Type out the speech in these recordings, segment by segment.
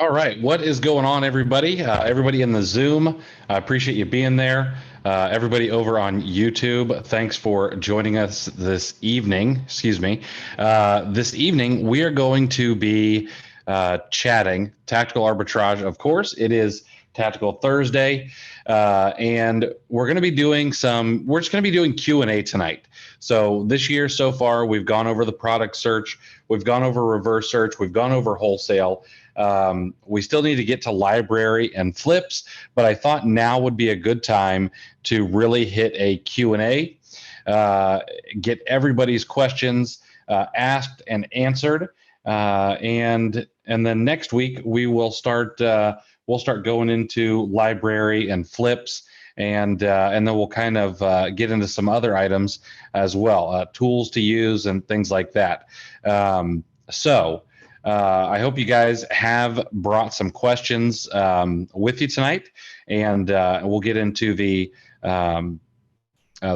All right, what is going on, everybody? Everybody in the Zoom, I appreciate you being there. Everybody over on YouTube, thanks for joining us this evening. Excuse me. This evening, we are going to be chatting tactical arbitrage. Of course, it is Tactical Thursday, and we're going to be doing some. We're just going to be doing Q&A tonight. So this year so far, we've gone over the product search, we've gone over reverse search, we've gone over wholesale. We still need to get to library and flips, but I thought now would be a good time to really hit a Q&A, get everybody's questions asked and answered, and then next week we will start going into library and flips, and then we'll kind of get into some other items as well, tools to use and things like that. I hope you guys have brought some questions with you tonight, and we'll get into the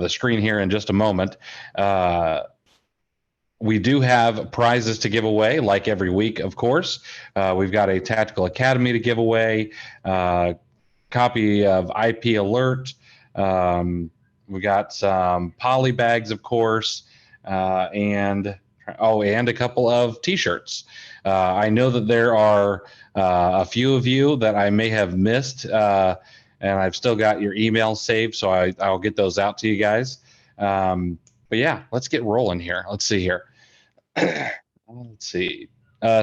screen here in just a moment. We do have prizes to give away, like every week, of course. We've got a Tactical Academy to give away, copy of IP Alert. We got some poly bags, of course, and a couple of T-shirts. I know that there are a few of you that I may have missed, and I've still got your emails saved, so I'll get those out to you guys. But yeah, let's get rolling here. Let's see here. Let's see.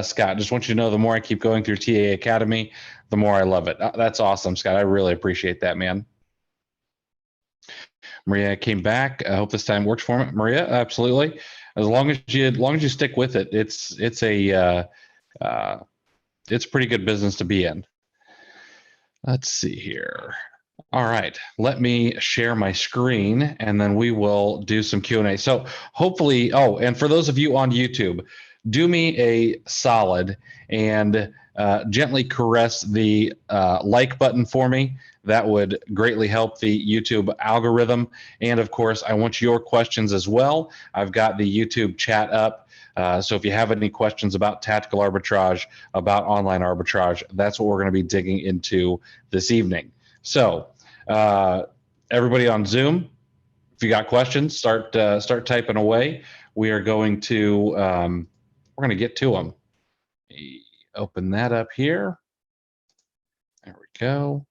Scott, just want you to know, the more I keep going through TA Academy, the more I love it. That's awesome, Scott. I really appreciate that, man. Maria came back. I hope this time works for me. Maria, absolutely. As long as you stick with it, it's a pretty good business to be in. Let's see here. All right, let me share my screen, and then we will do some Q&A. So hopefully, and for those of you on YouTube, do me a solid and gently caress the like button for me. That would greatly help the YouTube algorithm. And of course, I want your questions as well. I've got the YouTube chat up. So if you have any questions about tactical arbitrage, about online arbitrage, that's what we're going to be digging into this evening. So everybody on Zoom, if you got questions, start typing away. We are going to get to them. Open that up here. There we go.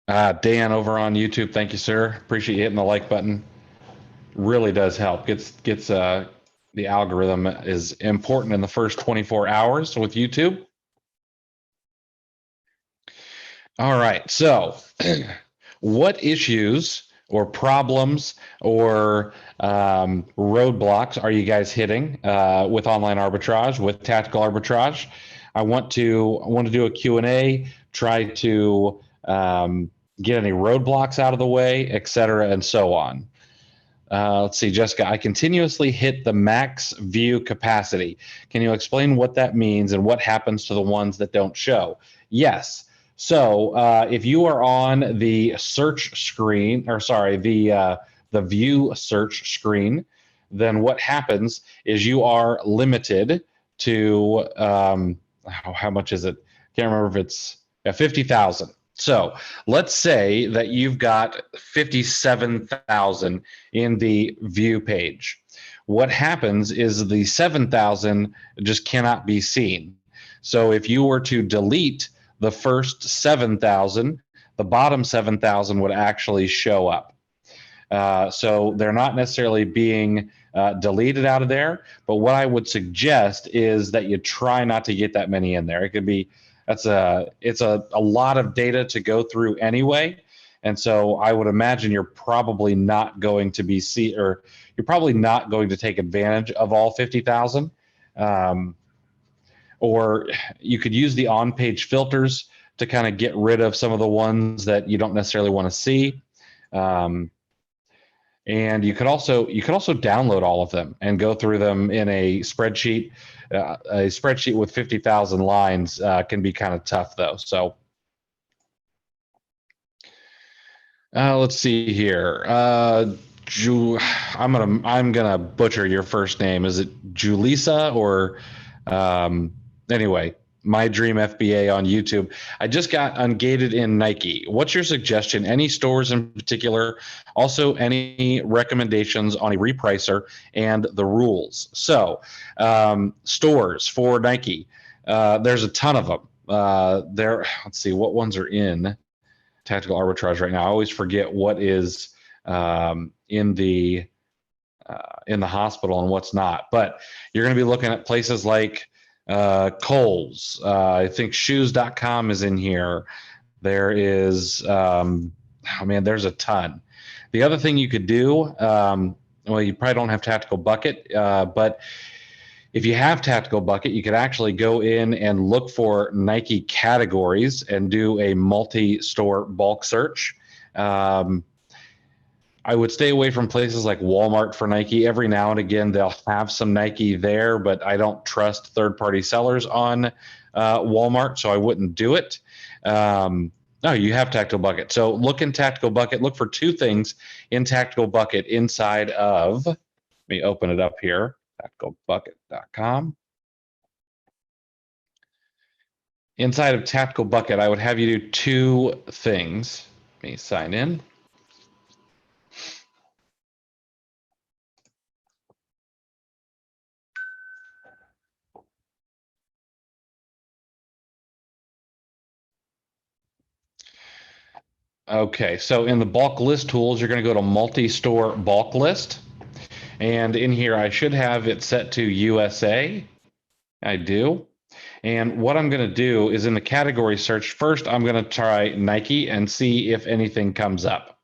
Dan over on YouTube, thank you, sir. Appreciate you hitting the like button. Really does help. Gets the algorithm is important in the first 24 hours with YouTube. All right, so what issues or problems or roadblocks are you guys hitting with online arbitrage, with tactical arbitrage? I want to do a Q&A, try to get any roadblocks out of the way, etc., and so on. Let's see, Jessica, I continuously hit the max view capacity. Can you explain what that means and what happens to the ones that don't show? Yes. So if you are on the search screen, or sorry, the view search screen, then what happens is you are limited to how much is it? Can't remember if it's 50,000. So let's say that you've got 57,000 in the view page. What happens is the 7,000 just cannot be seen. So if you were to delete the first 7,000, the bottom 7,000 would actually show up. So they're not necessarily being deleted out of there, but what I would suggest is that you try not to get that many in there. It could be, it's a lot of data to go through anyway, and so I would imagine you're probably not going to be you're probably not going to take advantage of all 50,000. Or you could use the on-page filters to kind of get rid of some of the ones that you don't necessarily want to see. And you could also download all of them and go through them in a spreadsheet. A spreadsheet with 50,000 lines can be kind of tough, though. So let's see here. I'm gonna butcher your first name. Is it Julissa or anyway, My Dream FBA on YouTube. I just got ungated in Nike. What's your suggestion? Any stores in particular? Also, any recommendations on a repricer and the rules? So, stores for Nike. There's a ton of them. Let's see, what ones are in tactical arbitrage right now? I always forget what is in the hospital and what's not. But you're going to be looking at places like Kohl's. I think shoes.com is in here. There is, oh man, there's a ton. The other thing you could do, well, you probably don't have Tactical Bucket, but if you have Tactical Bucket, you could actually go in and look for Nike categories and do a multi-store bulk search. I would stay away from places like Walmart for Nike. Every now and again, they'll have some Nike there, but I don't trust third-party sellers on Walmart, so I wouldn't do it. No, you have Tactical Bucket. So look in Tactical Bucket. Look for two things in Tactical Bucket inside of, let me open it up here, tacticalbucket.com. Inside of Tactical Bucket, I would have you do two things. Let me sign in. Okay, so in the bulk list tools, you're going to go to multi-store bulk list. And in here, I should have it set to USA. I do. And what I'm going to do is in the category search, first, I'm going to try Nike and see if anything comes up.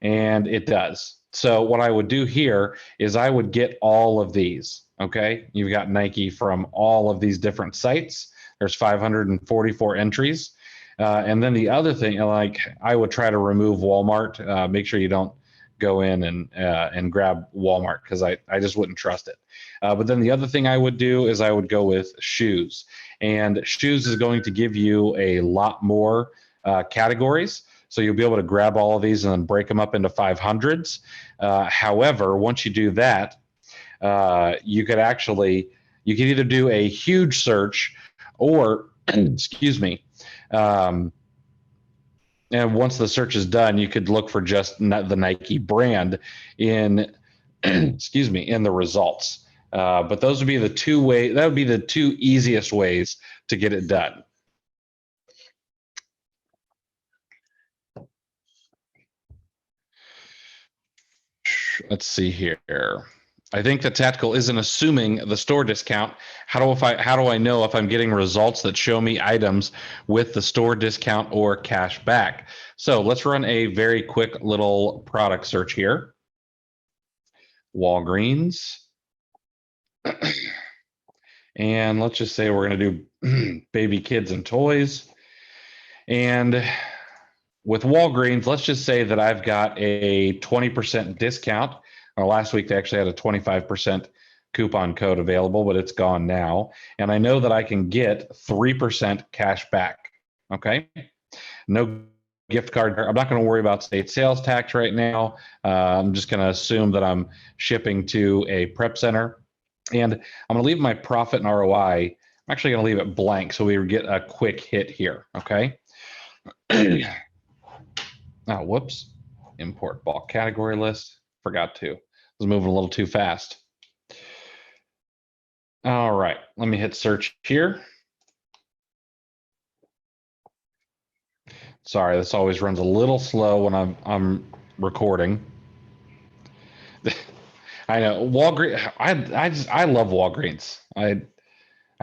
And it does. So what I would do here is I would get all of these. Okay, you've got Nike from all of these different sites. There's 544 entries. And then the other thing, like I would try to remove Walmart. Make sure you don't go in and grab Walmart because I just wouldn't trust it. But then the other thing I would do is I would go with shoes. And shoes is going to give you a lot more categories. So you'll be able to grab all of these and then break them up into 500s. However, once you do that, you could either do a huge search or, excuse me, and once the search is done, you could look for just the Nike brand in, excuse me, in the results. But those would be the that would be the two easiest ways to get it done. Let's see here. I think the tactical isn't assuming the store discount. How do I know if I'm getting results that show me items with the store discount or cash back? So let's run a very quick little product search here. Walgreens. And let's just say we're going to do baby kids and toys. And with Walgreens, let's just say that I've got a 20% discount. Last week, they actually had a 25% coupon code available, but it's gone now. And I know that I can get 3% cash back. Okay. No gift card. I'm not going to worry about state sales tax right now. I'm just going to assume that I'm shipping to a prep center. And I'm going to leave my profit and ROI. I'm actually going to leave it blank so we get a quick hit here. Okay. Oh, whoops. Import bulk category list. Forgot to. I was moving a little too fast. All right. Let me hit search here. Sorry, this always runs a little slow when I'm recording. I know Walgreens. I love Walgreens. I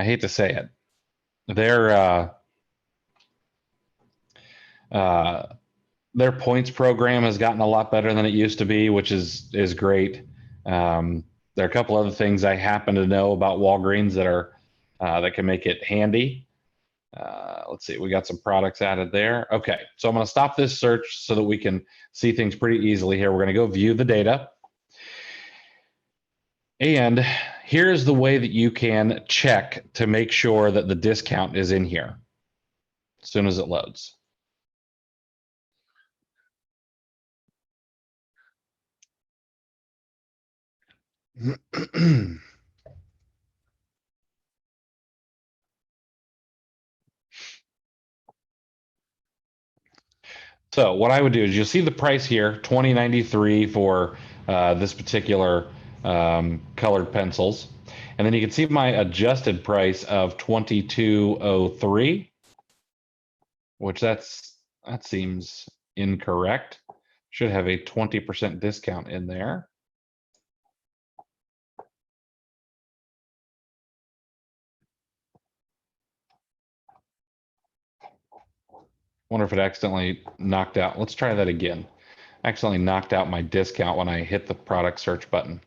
hate to say it. Their points program has gotten a lot better than it used to be, which is great. There are a couple other things I happen to know about Walgreens that can make it handy. Let's see, we got some products added there. Okay, so I'm going to stop this search so that we can see things pretty easily here. We're going to go view the data. And here's the way that you can check to make sure that the discount is in here as soon as it loads. So what I would do is you'll see the price here, 2093 for this particular colored pencils. And then you can see my adjusted price of 2203, which that seems incorrect. Should have a 20% discount in there. Wonder if it accidentally knocked out. Let's try that again. Accidentally knocked out my discount when I hit the product search button.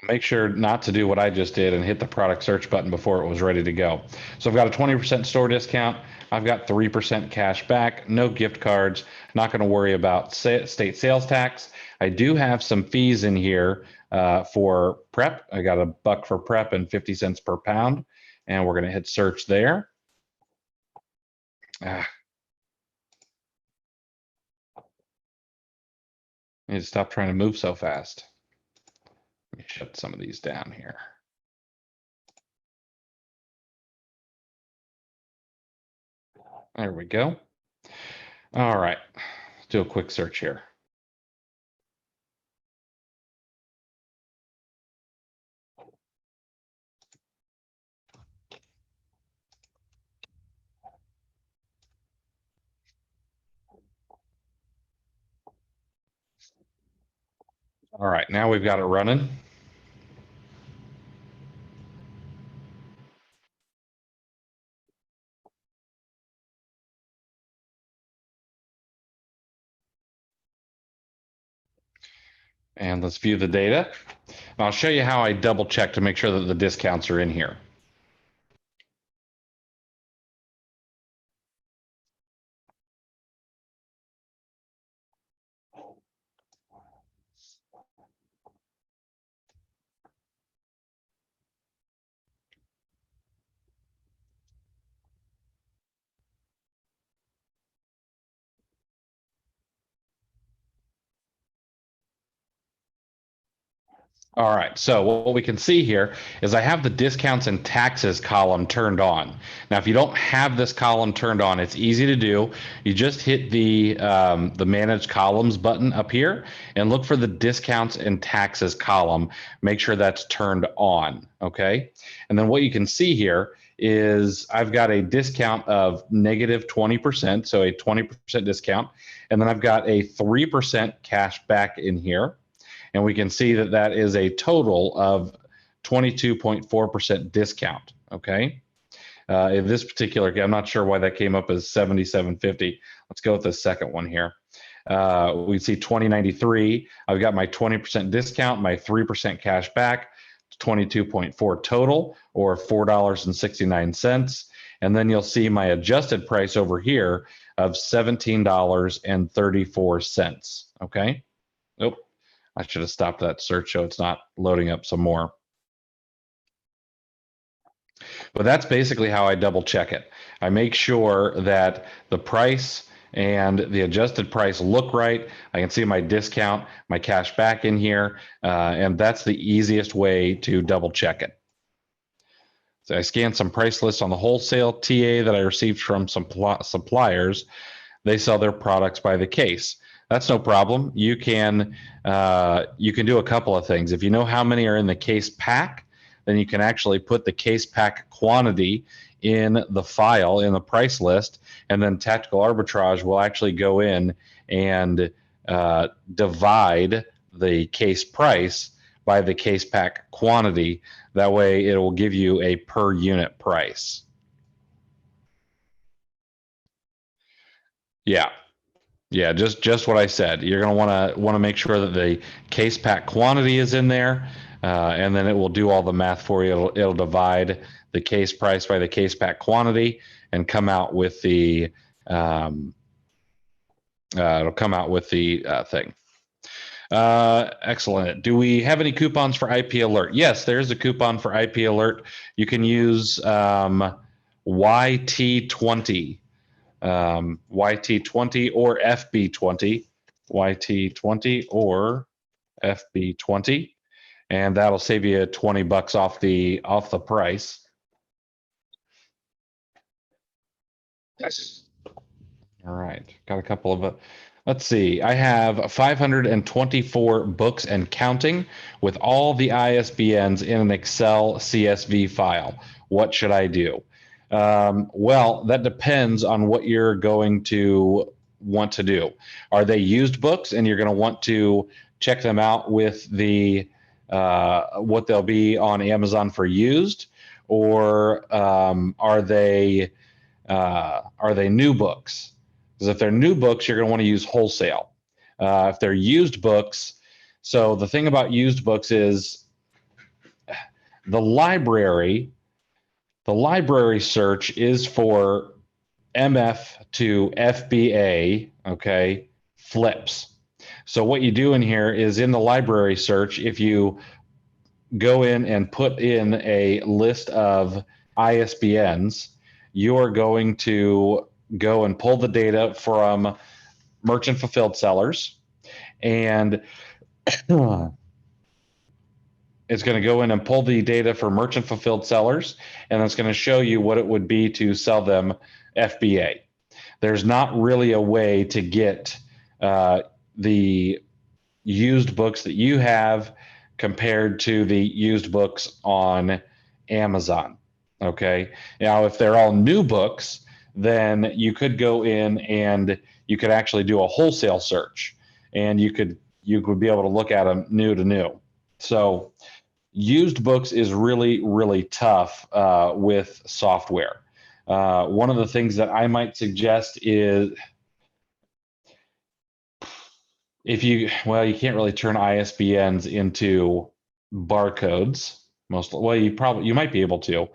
Make sure not to do what I just did and hit the product search button before it was ready to go. So I've got a 20% store discount. I've got 3% cash back, no gift cards, not going to worry about state sales tax. I do have some fees in here for prep. I got $1 for prep and 50 cents per pound. And we're going to hit search there. I need to stop trying to move so fast. Let me shut some of these down here. There we go. All right, let's do a quick search here. All right, now we've got it running. And let's view the data. I'll show you how I double check to make sure that the discounts are in here. All right, so what we can see here is I have the discounts and taxes column turned on. Now, if you don't have this column turned on, it's easy to do. You just hit the manage columns button up here and look for the discounts and taxes column. Make sure that's turned on, okay? And then what you can see here is I've got a discount of negative 20%, so a 20% discount. And then I've got a 3% cash back in here. And we can see that that is a total of 22.4% discount, okay? In this particular, I'm not sure why that came up as 77.50. Let's go with the second one here. We see 2093. I've got my 20% discount, my 3% cash back, 22.4 total, or $4.69. And then you'll see my adjusted price over here of $17.34, okay? Nope. I should have stopped that search so it's not loading up some more. But that's basically how I double check it. I make sure that the price and the adjusted price look right. I can see my discount, my cash back in here, and that's the easiest way to double check it. So I scanned some price lists on the wholesale TA that I received from some suppliers. They sell their products by the case. That's no problem. You can do a couple of things. If you know how many are in the case pack, then you can actually put the case pack quantity in the file in the price list, and then Tactical Arbitrage will actually go in and divide the case price by the case pack quantity. That way it will give you a per unit price. Yeah. Yeah, just what I said. You're going to want to make sure that the case pack quantity is in there, and then it will do all the math for you. It'll divide the case price by the case pack quantity and come out with the it'll come out with the thing. Excellent. Do we have any coupons for IP Alert? Yes, there's a coupon for IP Alert. You can use YT20, YT20 or FB20, YT20 or FB20, and that'll save you $20 off the price. All right, got a couple of let's see. I have 524 books and counting with all the ISBNs in an Excel CSV file. What should I do? Well, that depends on what you're going to want to do. Are they used books and you're going to want to check them out with the what they'll be on Amazon for used, or are they new books? Because if they're new books, you're going to want to use wholesale. If they're used books, so the thing about used books is the library search is for MF to FBA, okay, flips. So what you do in here is in the library search, if you go in and put in a list of ISBNs, you're going to go and pull the data from merchant fulfilled sellers, and it's going to go in and pull the data for merchant fulfilled sellers, and it's going to show you what it would be to sell them FBA. There's not really a way to get the used books that you have compared to the used books on Amazon. Okay. Now, if they're all new books, then you could go in and you could actually do a wholesale search, and you could be able to look at them new to new. So used books is really, really tough with software. One of the things that I might suggest is you can't really turn ISBNs into barcodes. You might be able to.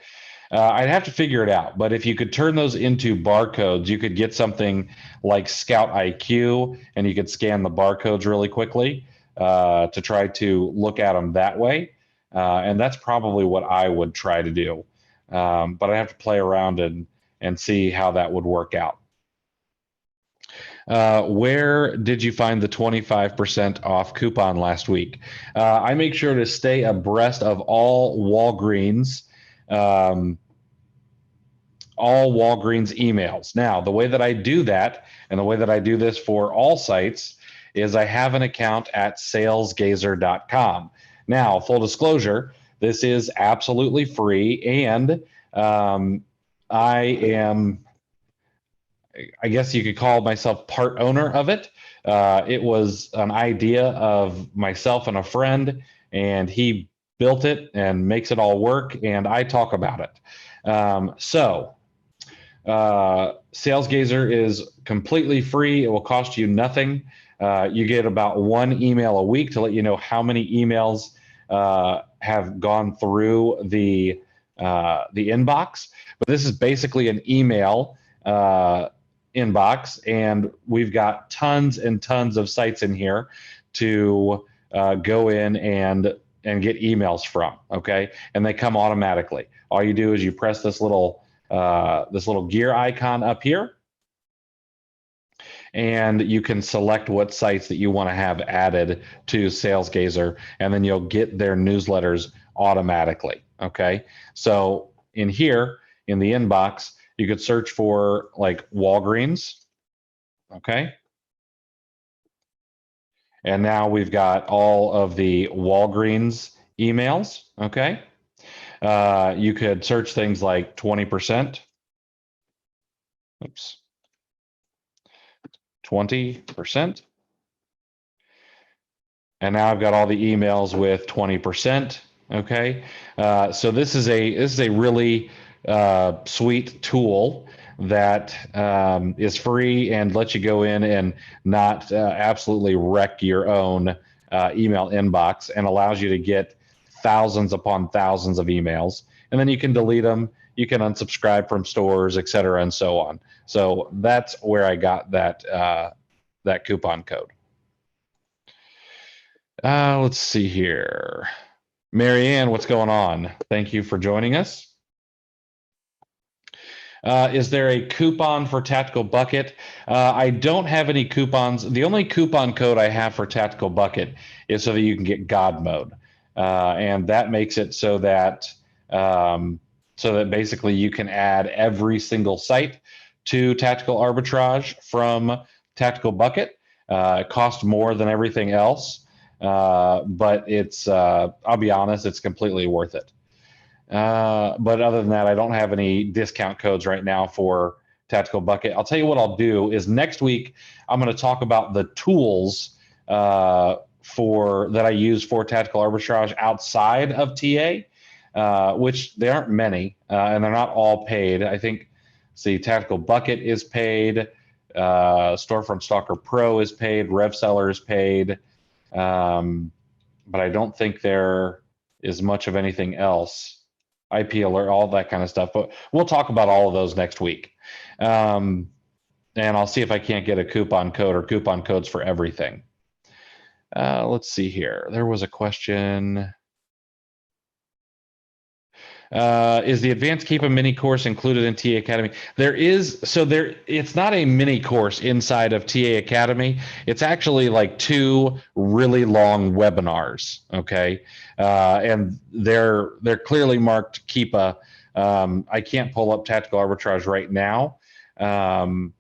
I'd have to figure it out, but if you could turn those into barcodes, you could get something like Scout IQ, and you could scan the barcodes really quickly to try to look at them that way. And that's probably what I would try to do. But I have to play around and see how that would work out. Where did you find the 25% off coupon last week? I make sure to stay abreast of all Walgreens emails. Now, the way that I do that, and the way that I do this for all sites, is I have an account at salesgazer.com. Now, full disclosure, this is absolutely free, and I guess you could call myself part owner of it. It was an idea of myself and a friend, and he built it and makes it all work, and I talk about it. SalesGazer is completely free. It will cost you nothing. You get about one email a week to let you know how many emails have gone through the inbox. But this is basically an email inbox, and we've got tons and tons of sites in here to go in and get emails from. Okay, and they come automatically. All you do is you press this little gear icon up here, and you can select what sites that you want to have added to SalesGazer, and then you'll get their newsletters automatically. Okay, so in here in the inbox, you could search for like Walgreens. Okay, and now we've got all of the Walgreens emails. Okay, you could search things like 20%. Oops. 20%. And now I've got all the emails with 20%. Okay. So this is a really sweet tool that is free and lets you go in and not absolutely wreck your own email inbox, and allows you to get thousands upon thousands of emails. And then you can delete them, you can unsubscribe from stores, et cetera, and so on. So that's where I got that coupon code. Let's see here. Marianne, what's going on? Thank you for joining us. Is there a coupon for Tactical Bucket? I don't have any coupons. The only coupon code I have for Tactical Bucket is so that you can get God mode, and that makes it so that basically you can add every single site to Tactical Arbitrage from Tactical Bucket. It costs more than everything else, but it's I'll be honest, it's completely worth it. But other than that, I don't have any discount codes right now for Tactical Bucket. I'll tell you what I'll do is next week I'm going to talk about the tools for that I use for Tactical Arbitrage outside of TA, which there aren't many, and they're not all paid. I think, see, Tactical Bucket is paid, Storefront Stalker Pro is paid, RevSeller is paid, but I don't think there is much of anything else. IP alert, all that kind of stuff. But we'll talk about all of those next week. And I'll see if I can't get a coupon code or coupon codes for everything. Let's see here. There was a question. Is the Advanced Keepa mini course included in TA Academy? There is, so there, it's not a mini course inside of TA Academy. It's actually like 2 really long webinars. Okay. And they're clearly marked Keepa. I can't pull up Tactical Arbitrage right now. But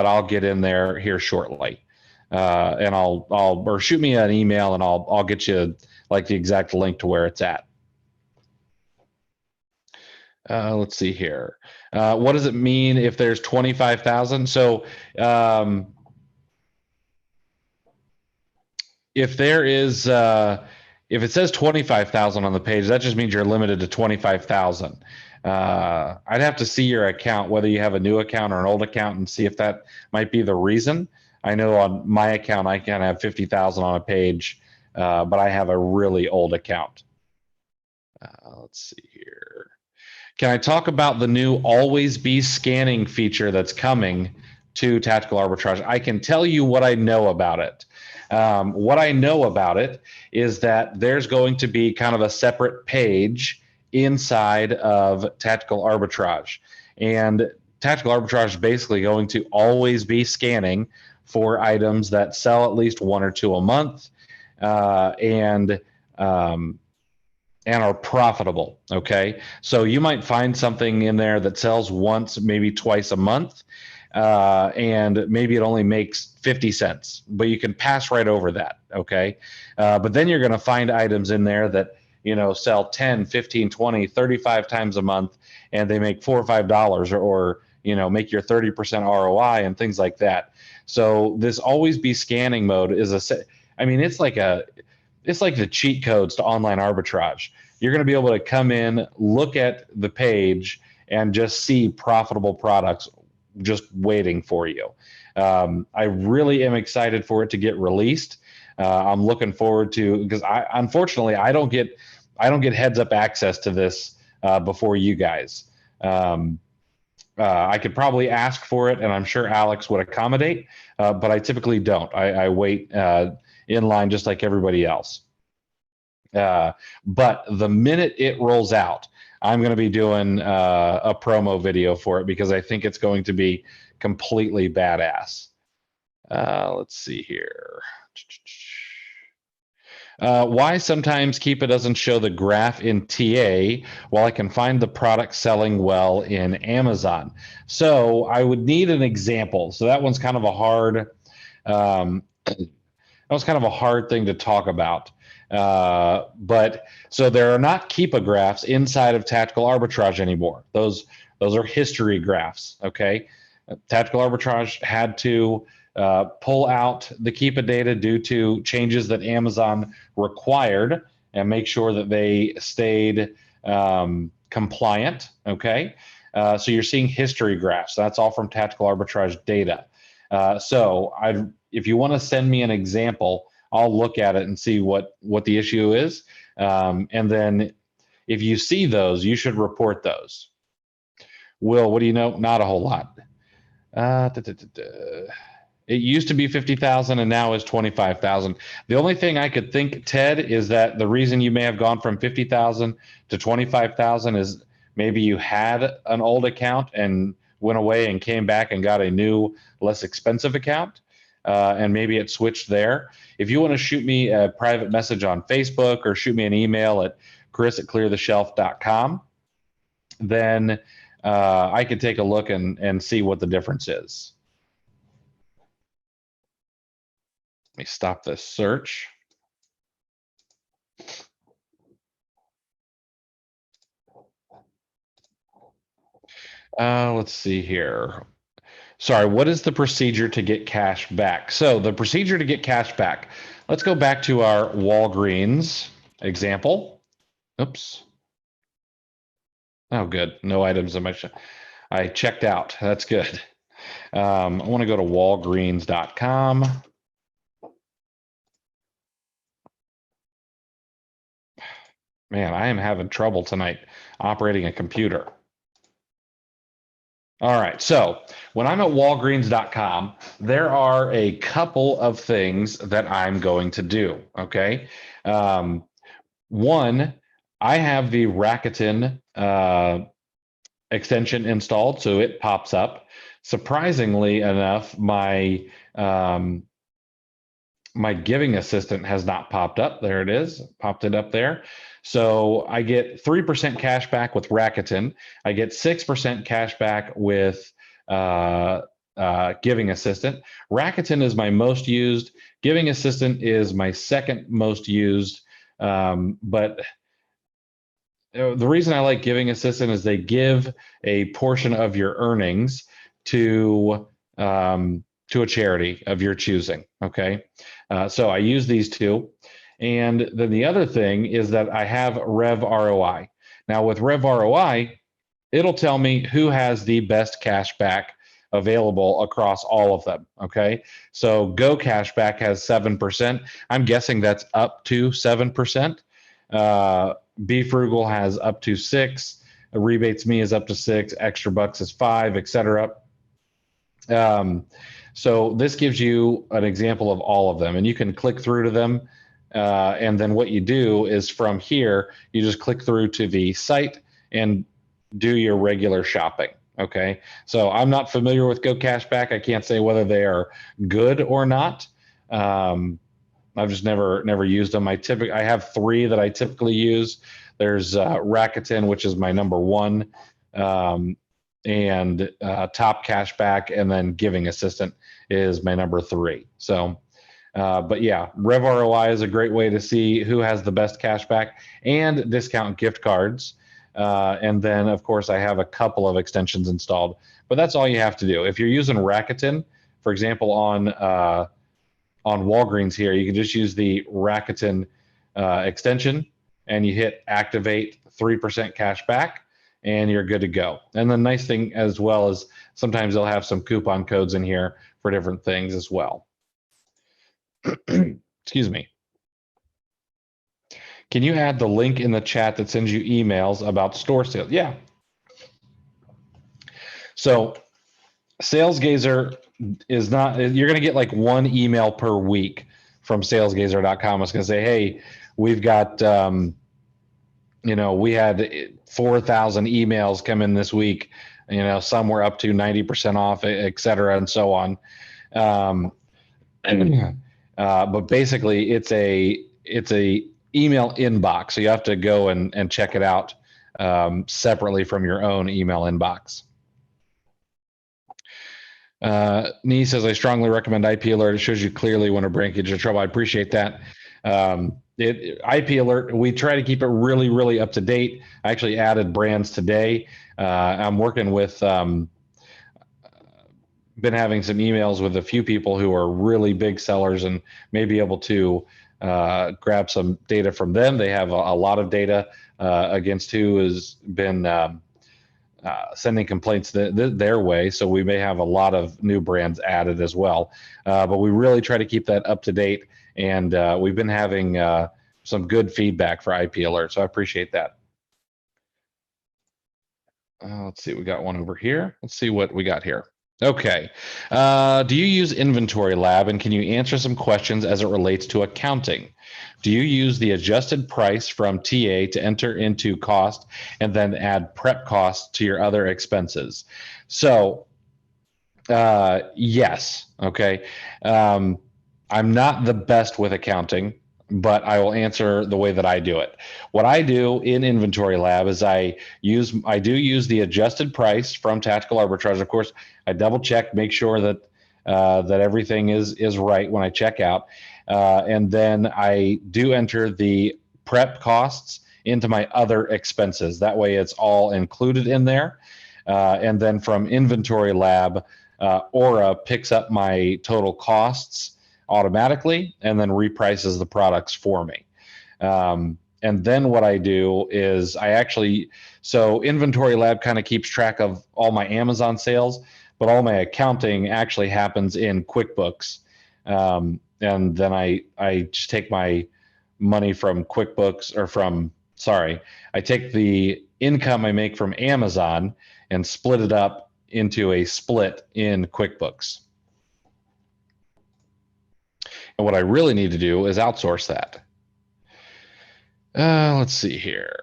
I'll get in there here shortly. And or shoot me an email and I'll get you like the exact link to where it's at. Let's see here. What does it mean if there's 25,000? So if there is, if it says 25,000 on the page, that just means you're limited to 25,000. I'd have to see your account, whether you have a new account or an old account, and see if that might be the reason. I know on my account, I can have 50,000 on a page, but I have a really old account. Let's see here. Can I talk about the new always be scanning feature that's coming to Tactical Arbitrage? I can tell you what I know about it. What I know about it is that there's going to be kind of a separate page inside of Tactical Arbitrage. And Tactical Arbitrage is basically going to always be scanning for items that sell at least 1 or 2 a month and are profitable. Okay. So you might find something in there that sells once, maybe twice a month, and maybe it only makes 50 cents, but you can pass right over that. Okay. But then you're going to find items in there that, sell 10, 15, 20, 35 times a month, and they make $4 or $5 or make your 30% ROI and things like that. So this always be scanning mode is it's like the cheat codes to online arbitrage. You're going to be able to come in, look at the page, and just see profitable products just waiting for you. I really am excited for it to get released. I'm looking forward to, because unfortunately I don't get heads up access to this before you guys. I could probably ask for it, and I'm sure Alex would accommodate, but I typically don't. I wait in line just like everybody else. But the minute it rolls out, I'm going to be doing a promo video for it because I think it's going to be completely badass. Let's see here. Why sometimes Keepa doesn't show the graph in TA while I can find the product selling well in Amazon? So I would need an example. So that one's kind of a hard, that was kind of a hard thing to talk about. But so there are not Keepa graphs inside of Tactical Arbitrage anymore. Those are history graphs. Okay, Tactical Arbitrage had to pull out the Keepa data due to changes that Amazon required and make sure that they stayed compliant. Okay, so you're seeing history graphs. That's all from Tactical Arbitrage data. So if you want to send me an example, I'll look at it and see what the issue is. And then if you see those, you should report those. Will, what do you know? Not a whole lot. It used to be 50,000 and now is 25,000. The only thing I could think, Ted, is that the reason you may have gone from 50,000 to 25,000 is maybe you had an old account and went away and came back and got a new, less expensive account. And maybe it switched there. If you want to shoot me a private message on Facebook or shoot me an email at chris@cleartheshelf.com, then I could take a look and see what the difference is. Let me stop this search. Let's see here. Sorry, what is the procedure to get cash back? So the procedure to get cash back, let's go back to our Walgreens example. Oops. Oh, good. No items in my I checked out. That's good. I want to go to walgreens.com. Man, I am having trouble tonight operating a computer. All right, so when I'm at walgreens.com, there are a couple of things that I'm going to do, okay? One, I have the Rakuten extension installed, so it pops up. Surprisingly enough, my giving assistant has not popped up. There it is, popped it up there. So I get 3% cash back with Rakuten. I get 6% cash back with Giving Assistant. Rakuten is my most used. Giving Assistant is my second most used. But the reason I like Giving Assistant is they give a portion of your earnings to a charity of your choosing. Okay, so I use these two. And then the other thing is that I have Rev ROI. Now with Rev ROI, it'll tell me who has the best cash back available across all of them. Okay, so Go Cashback has 7%. I'm guessing that's up to 7%. Be Frugal has up to 6. Rebates Me is up to 6. Extra Bucks is 5, etc. So this gives you an example of all of them, and you can click through to them. And then what you do is from here, you just click through to the site and do your regular shopping. Okay. So I'm not familiar with Go Cashback. I can't say whether they are good or not. I've just never used them. I have 3 that I typically use. There's Rakuten, which is my number 1, and Top Cashback, and then Giving Assistant is my number 3. So. But yeah, Rev ROI is a great way to see who has the best cashback and discount gift cards. And then, of course, I have a couple of extensions installed. But that's all you have to do. If you're using Rakuten, for example, on Walgreens here, you can just use the Rakuten extension, and you hit activate 3% cash back, and you're good to go. And the nice thing as well is sometimes they'll have some coupon codes in here for different things as well. Excuse me. Can you add the link in the chat that sends you emails about store sales? Yeah. So SalesGazer is not, you're going to get like 1 email per week from salesgazer.com. It's going to say, hey, we've got, we had 4,000 emails come in this week, some were up to 90% off, et cetera, and so on. But basically it's a email inbox. So you have to go and check it out separately from your own email inbox. Nee says, I strongly recommend IP Alert. It shows you clearly when a brand gets in trouble. I appreciate that. IP Alert, we try to keep it really, really up to date. I actually added brands today. I'm working with, been having some emails with a few people who are really big sellers and may be able to grab some data from them. They have a lot of data against who has been sending complaints their way. So we may have a lot of new brands added as well. But we really try to keep that up to date. And we've been having some good feedback for IP Alert. So I appreciate that. Let's see, we got one over here. Let's see what we got here. Okay. Do you use Inventory Lab, and can you answer some questions as it relates to accounting? Do you use the adjusted price from TA to enter into cost and then add prep costs to your other expenses? So, yes. Okay. Um, I'm not the best with accounting, but I will answer the way that I do it. What I do in Inventory Lab is I do use the adjusted price from Tactical Arbitrage. Of course, I double check, make sure that that everything is right when I check out, and then I do enter the prep costs into my other expenses. That way, it's all included in there. And then from Inventory Lab, Aura picks up my total costs automatically and then reprices the products for me. And then what I do is so Inventory Lab kind of keeps track of all my Amazon sales, but all my accounting actually happens in QuickBooks. And then I just take my money from QuickBooks I take the income I make from Amazon and split it up into a split in QuickBooks. And what I really need to do is outsource that. Let's see here.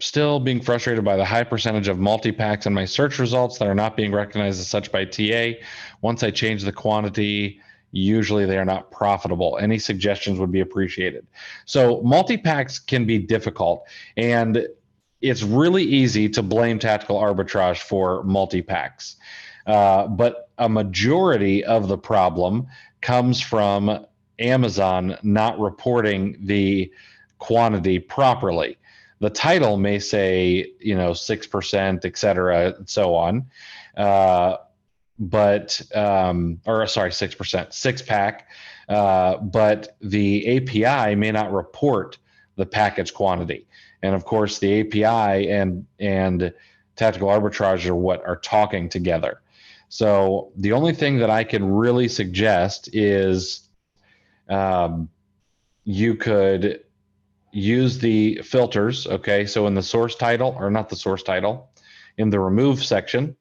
Still being frustrated by the high percentage of multi-packs in my search results that are not being recognized as such by TA. Once I change the quantity, usually they are not profitable. Any suggestions would be appreciated. So multi-packs can be difficult, and it's really easy to blame Tactical Arbitrage for multi-packs. But a majority of the problem comes from Amazon not reporting the quantity properly. The title may say, 6%, et cetera, and so on. Or sorry, 6%, six pack. But the API may not report the package quantity. And of course, the API and Tactical Arbitrage are what are talking together. So the only thing that I can really suggest is you could use the filters. Okay, so in the source title, or not the source title, in the remove section,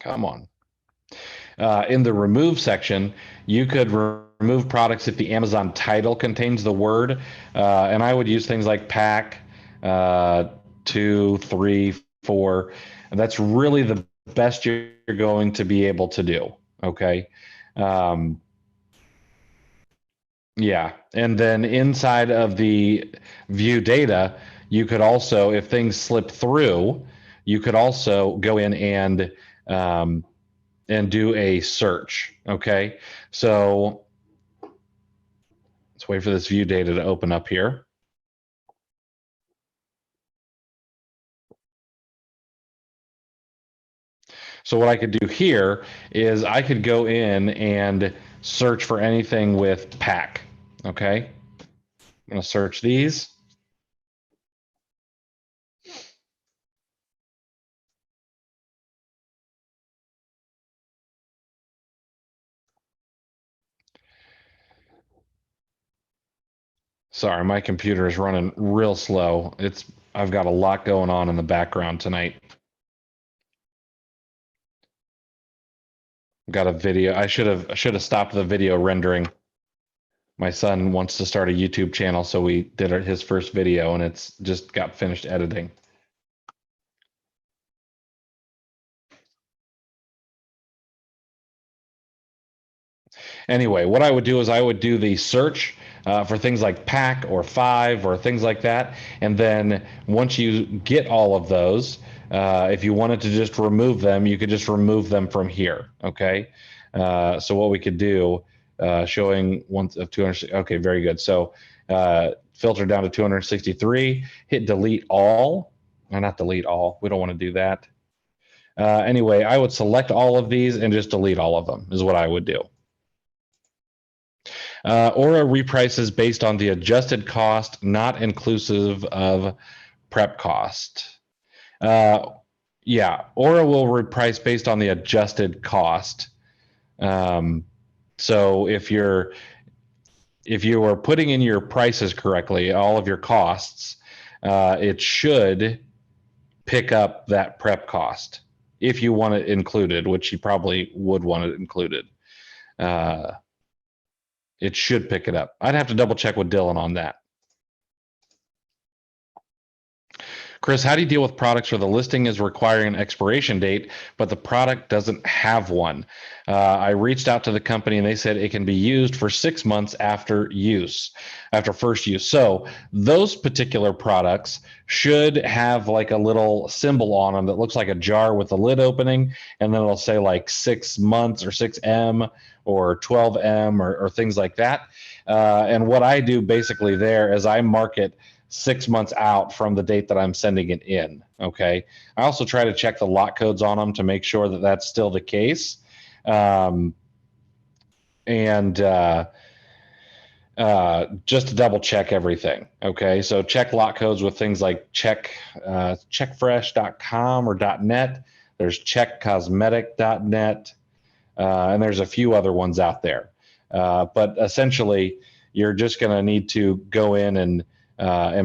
come on. In the remove section, you could remove products if the Amazon title contains the word, and I would use things like pack, 2, 3, 4. And that's really the best you're going to be able to do. Okay. Um, yeah. And then inside of the view data, you could also, if things slip through, you could also go in and do a search. Okay. So let's wait for this view data to open up here. So what I could do here is I could go in and search for anything with pack. Okay. I'm going to search these. Sorry, my computer is running real slow. I've got a lot going on in the background tonight. Got a video. I should have stopped the video rendering. My son wants to start a YouTube channel, so we did his first video, and it's just got finished editing. Anyway, what I would do is I would do the search for things like pack or 5 or things like that. And then once you get all of those, if you wanted to just remove them, you could just remove them from here. Okay. So what we could do, showing one of 200. Okay, very good. So filter down to 263, hit delete all, or not delete all. We don't want to do that. Anyway, I would select all of these and just delete all of them is what I would do. Aura reprices based on the adjusted cost, not inclusive of prep cost. Yeah, or it will reprice based on the adjusted cost. So if you are putting in your prices correctly, all of your costs, it should pick up that prep cost if you want it included, which you probably would want it included. Uh, it should pick it up. I'd have to double check with Dylan on that. Chris, how do you deal with products where the listing is requiring an expiration date, but the product doesn't have one? I reached out to the company and they said it can be used for 6 months after use, after first use. So those particular products should have like a little symbol on them that looks like a jar with the lid opening, and then it'll say like 6 months or 6M or 12M or things like that. And what I do basically there is I mark it 6 months out from the date that I'm sending it in. Okay. I also try to check the lot codes on them to make sure that that's still the case. And just to double check everything. Okay. So check lot codes with things like checkfresh.com or .net. There's checkcosmetic.net. And there's a few other ones out there. But essentially, you're just going to need to go in and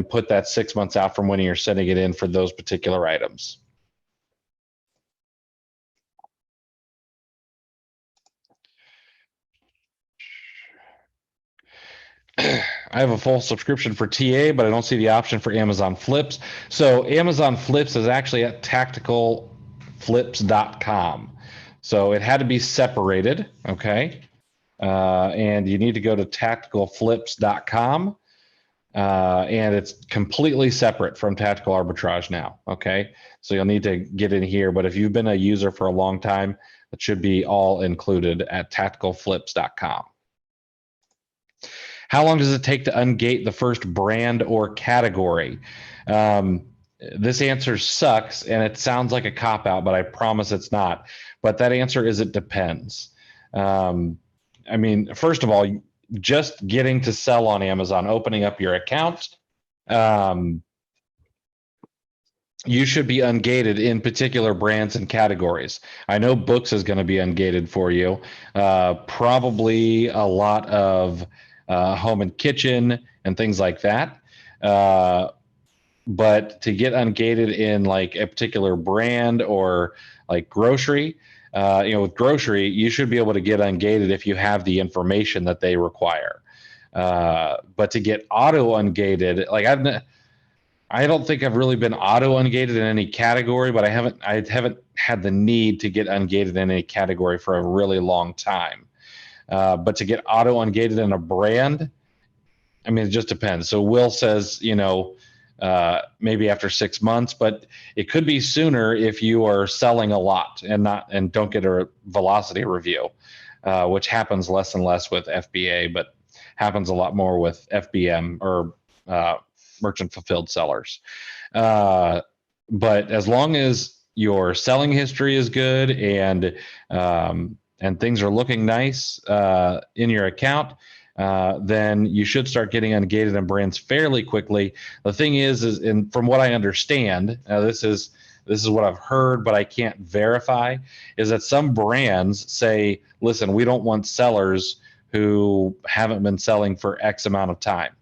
put that 6 months out from when you're sending it in for those particular items. I have a full subscription for TA, but I don't see the option for Amazon Flips. So Amazon Flips is actually at tacticalflips.com. So it had to be separated, okay? And you need to go to tacticalflips.com. And it's completely separate from Tactical Arbitrage now, okay? So you'll need to get in here, but if you've been a user for a long time, it should be all included at tacticalflips.com. How long does it take to ungate the first brand or category? This answer sucks, and it sounds like a cop-out, but I promise it's not. But that answer is it depends. I mean, first of all, just getting to sell on Amazon, opening up your account, you should be ungated in particular brands and categories. I know books is going to be ungated for you. Probably a lot of home and kitchen and things like that. But to get ungated in like a particular brand or like grocery, with grocery, you should be able to get ungated if you have the information that they require. But to get auto ungated, like I don't think I've really been auto ungated in any category, but I haven't had the need to get ungated in any category for a really long time. But to get auto ungated in a brand, I mean, it just depends. So Will says, maybe after 6 months, but it could be sooner if you are selling a lot and don't get a velocity review, which happens less and less with FBA, but happens a lot more with FBM or merchant fulfilled sellers. But as long as your selling history is good and things are looking nice in your account, then you should start getting ungated in brands fairly quickly. The thing is and from what I understand, this is what I've heard, but I can't verify, is that some brands say, listen, we don't want sellers who haven't been selling for X amount of time.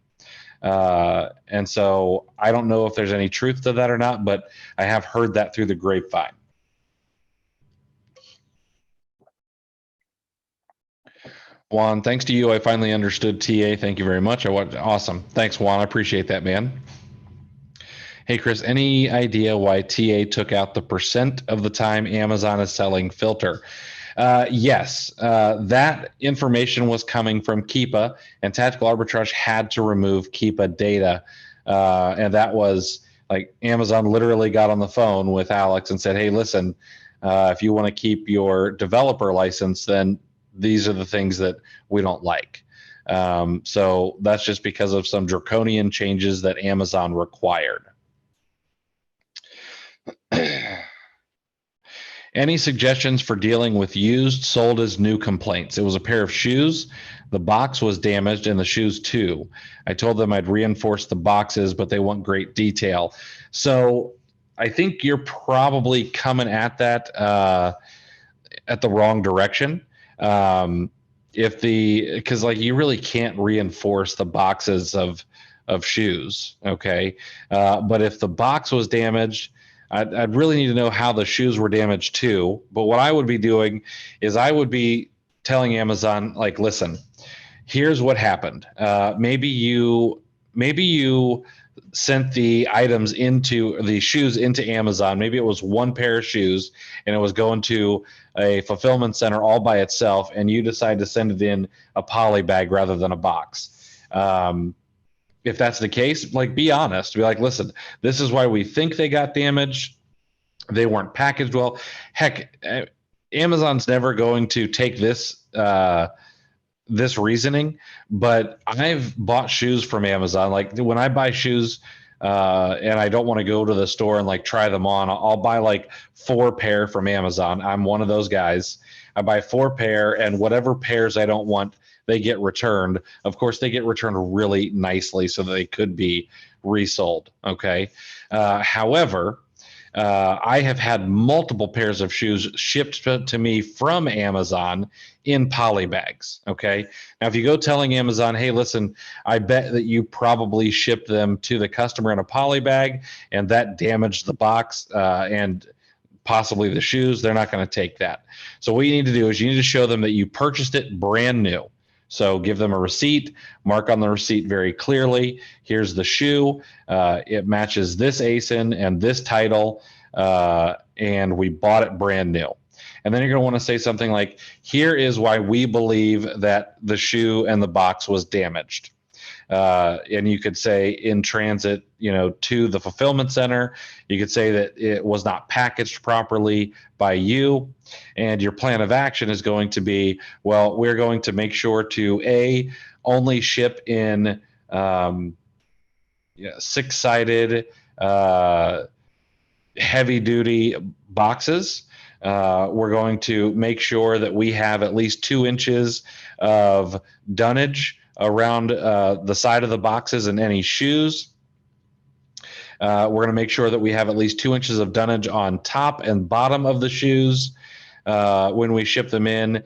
And so I don't know if there's any truth to that or not, but I have heard that through the grapevine. Juan, thanks to you, I finally understood TA. Thank you very much. Awesome. Thanks, Juan. I appreciate that, man. Hey, Chris, any idea why TA took out the % of the time Amazon is selling filter? Yes, that information was coming from Keepa, and Tactical Arbitrage had to remove Keepa data. And that was like Amazon literally got on the phone with Alex and said, hey, listen, if you want to keep your developer license, then these are the things that we don't like. So that's just because of some draconian changes that Amazon required. Any suggestions for dealing with used sold as new complaints? It was a pair of shoes. The box was damaged and the shoes too. I told them I'd reinforce the boxes, but they want great detail. So I think you're probably coming at that at the wrong direction. If the because like you really can't reinforce the boxes of shoes, okay? But if the box was damaged, I'd really need to know how the shoes were damaged too. But what I would be doing is I would be telling Amazon, like, listen, here's what happened. Maybe you sent the items into the shoes into Amazon. Maybe it was one pair of shoes and it was going to a fulfillment center all by itself, and you decide to send it in a poly bag rather than a box. If that's the case, like, be honest. Be like, listen, this is why we think they got damaged. They weren't packaged well. Heck, Amazon's never going to take this reasoning, but I've bought shoes from Amazon. Like when I buy shoes and I don't want to go to the store and like try them on, I'll buy like 4 pair from Amazon. I'm one of those guys. I buy 4 pair, and whatever pairs I don't want, they get returned. Of course, they get returned really nicely so that they could be resold. Okay. However, I have had multiple pairs of shoes shipped to me from Amazon in poly bags. Okay. Now, if you go telling Amazon, hey, listen, I bet that you probably shipped them to the customer in a poly bag and that damaged the box and possibly the shoes, they're not going to take that. So what you need to do is you need to show them that you purchased it brand new. So give them a receipt, mark on the receipt very clearly. Here's the shoe. It matches this ASIN and this title, and we bought it brand new. And then you're going to want to say something like, here is why we believe that the shoe and the box was damaged. And you could say in transit, to the fulfillment center. You could say that it was not packaged properly by you. And your plan of action is going to be, well, we're going to make sure to only ship in 6-sided heavy duty boxes. We're going to make sure that we have at least 2 inches of dunnage around the side of the boxes and any shoes. We're going to make sure that we have at least 2 inches of dunnage on top and bottom of the shoes when we ship them in,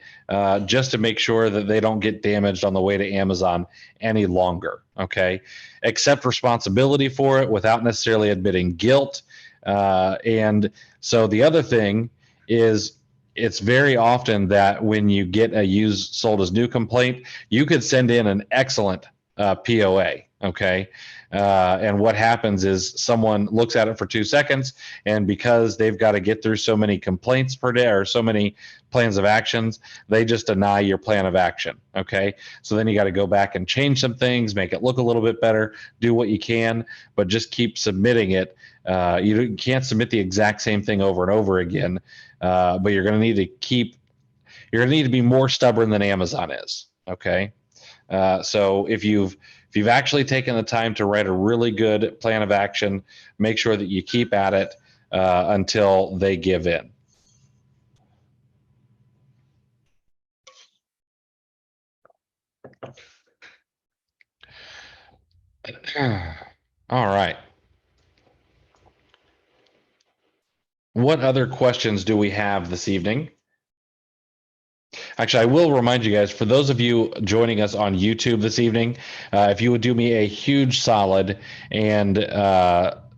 just to make sure that they don't get damaged on the way to Amazon any longer. Okay. Accept responsibility for it without necessarily admitting guilt. And so the other thing is, it's very often that when you get a used sold as new complaint, you could send in an excellent POA. Okay. And what happens is someone looks at it for 2 seconds, and because they've got to get through so many complaints per day or so many plans of actions, they just deny your plan of action. Okay. So then you got to go back and change some things, make it look a little bit better, do what you can, but just keep submitting it. You can't submit the exact same thing over and over again, but you're going to need to be more stubborn than Amazon is. Okay. So if you've actually taken the time to write a really good plan of action, make sure that you keep at it until they give in. All right. What other questions do we have this evening? Actually, I will remind you guys, for those of you joining us on YouTube this evening, if you would do me a huge solid and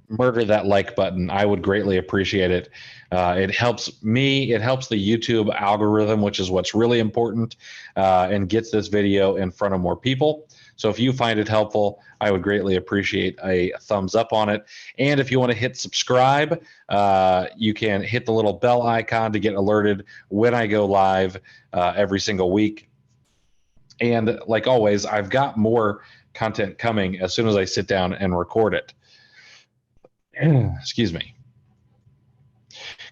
murder that like button, I would greatly appreciate it. It helps me, it helps the YouTube algorithm, which is what's really important, and gets this video in front of more people. So if you find it helpful, I would greatly appreciate a thumbs up on it. And if you want to hit subscribe, you can hit the little bell icon to get alerted when I go live every single week. And like always, I've got more content coming as soon as I sit down and record it. Excuse me.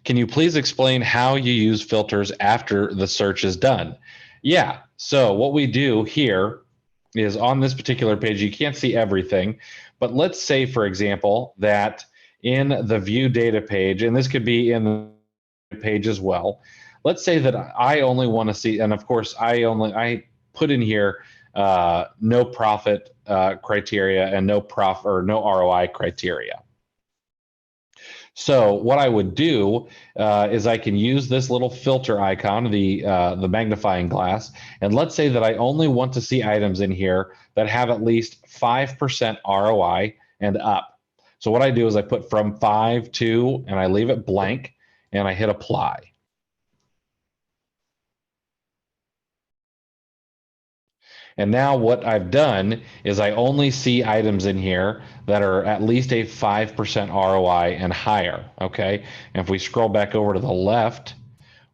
Can you please explain how you use filters after the search is done? Yeah, so what we do here is, on this particular page, you can't see everything, but let's say, for example, that in the view data page, and this could be in the page as well, let's say that I only want to see, and of course I put in here no profit criteria and no ROI criteria. So what I would do is I can use this little filter icon, the magnifying glass, and let's say that I only want to see items in here that have at least 5% ROI and up. So what I do is I put from 5 to, and I leave it blank, and I hit apply. And now what I've done is I only see items in here that are at least a 5% ROI and higher, okay? And if we scroll back over to the left,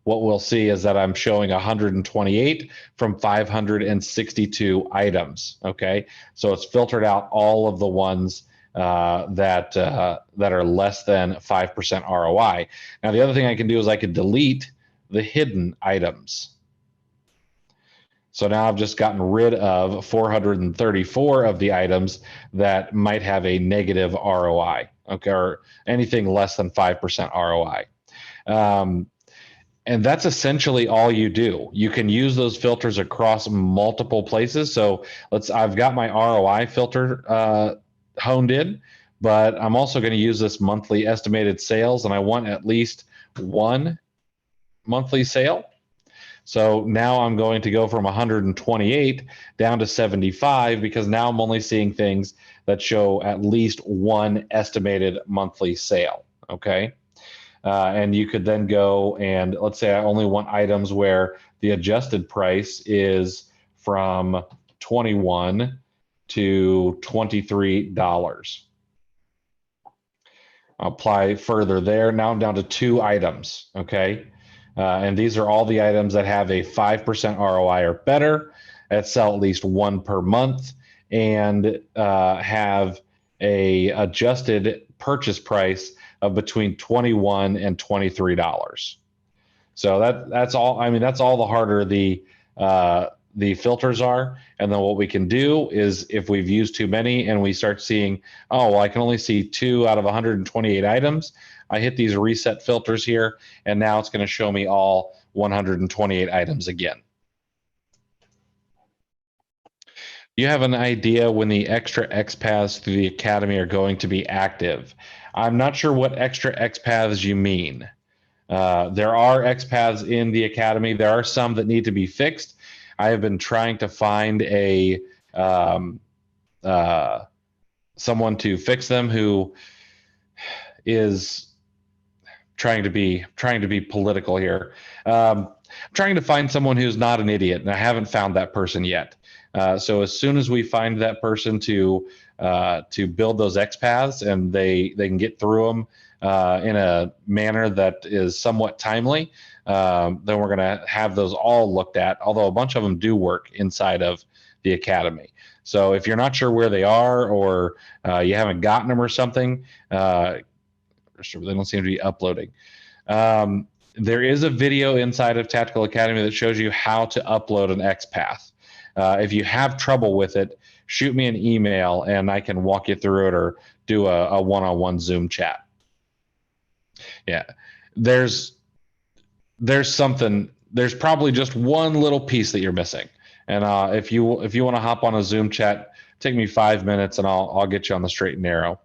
what we'll see is that I'm showing 128 from 562 items, okay? So it's filtered out all of the ones that are less than 5% ROI. Now, the other thing I can do is I could delete the hidden items. So now I've just gotten rid of 434 of the items that might have a negative ROI, okay, or anything less than 5% ROI. And that's essentially all you do. You can use those filters across multiple places. So I've got my ROI filter honed in, but I'm also going to use this monthly estimated sales, and I want at least one monthly sale. So now I'm going to go from 128 down to 75 because now I'm only seeing things that show at least one estimated monthly sale. Okay. And you could then go and let's say I only want items where the adjusted price is from $21 to $23. I'll apply further there. Now I'm down to 2 items. Okay. And these are all the items that have a 5% ROI or better, that sell at least one per month, and have a adjusted purchase price of between $21 and $23. So that's all. I mean, that's all the harder the filters are. And then what we can do is if we've used too many and we start seeing, oh, well, I can only see 2 out of 128 items. I hit these reset filters here, and now it's going to show me all 128 items again. You have an idea when the extra XPaths through the Academy are going to be active. I'm not sure what extra XPaths you mean. There are XPaths in the Academy. There are some that need to be fixed. I have been trying to find someone to fix them who is trying to be political here. I'm trying to find someone who's not an idiot, and I haven't found that person yet. So as soon as we find that person to build those XPaths and they can get through them in a manner that is somewhat timely, then we're going to have those all looked at, although a bunch of them do work inside of the Academy. So if you're not sure where they are or you haven't gotten them or something, they don't seem to be uploading. There is a video inside of Tactical Academy that shows you how to upload an XPath. If you have trouble with it, shoot me an email and I can walk you through it or do a one-on-one Zoom chat. Yeah, there's probably just one little piece that you're missing. And if you want to hop on a Zoom chat, take me 5 minutes and I'll get you on the straight and narrow.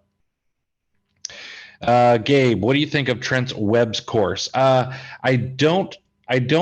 Gabe, what do you think of Trent's Web's course? I don't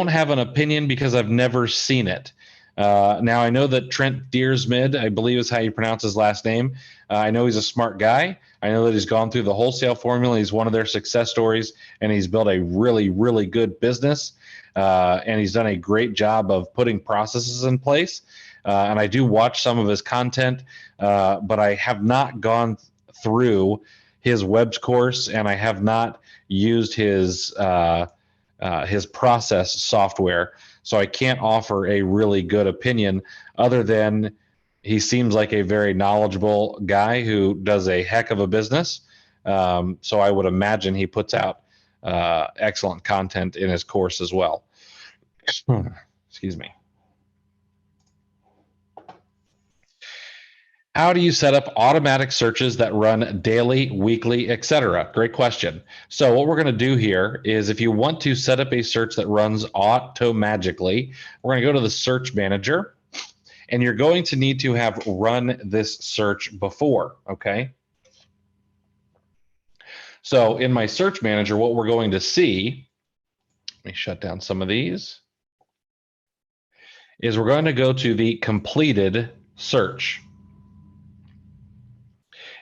have an opinion because I've never seen it. Now I know that Trent Deersmid, I believe is how you pronounce his last name. I know he's a smart guy. I know that he's gone through the wholesale formula. He's one of their success stories, and he's built a really, really good business. And he's done a great job of putting processes in place. And I do watch some of his content, but I have not gone through his Web's course, and I have not used his process software, so I can't offer a really good opinion other than he seems like a very knowledgeable guy who does a heck of a business. So I would imagine he puts out excellent content in his course as well. Excuse me. How do you set up automatic searches that run daily, weekly, etc.? Great question. So what we're going to do here is if you want to set up a search that runs auto-magically, we're going to go to the search manager, and you're going to need to have run this search before, okay? So in my search manager, what we're going to see, let me shut down some of these, is we're going to go to the completed search.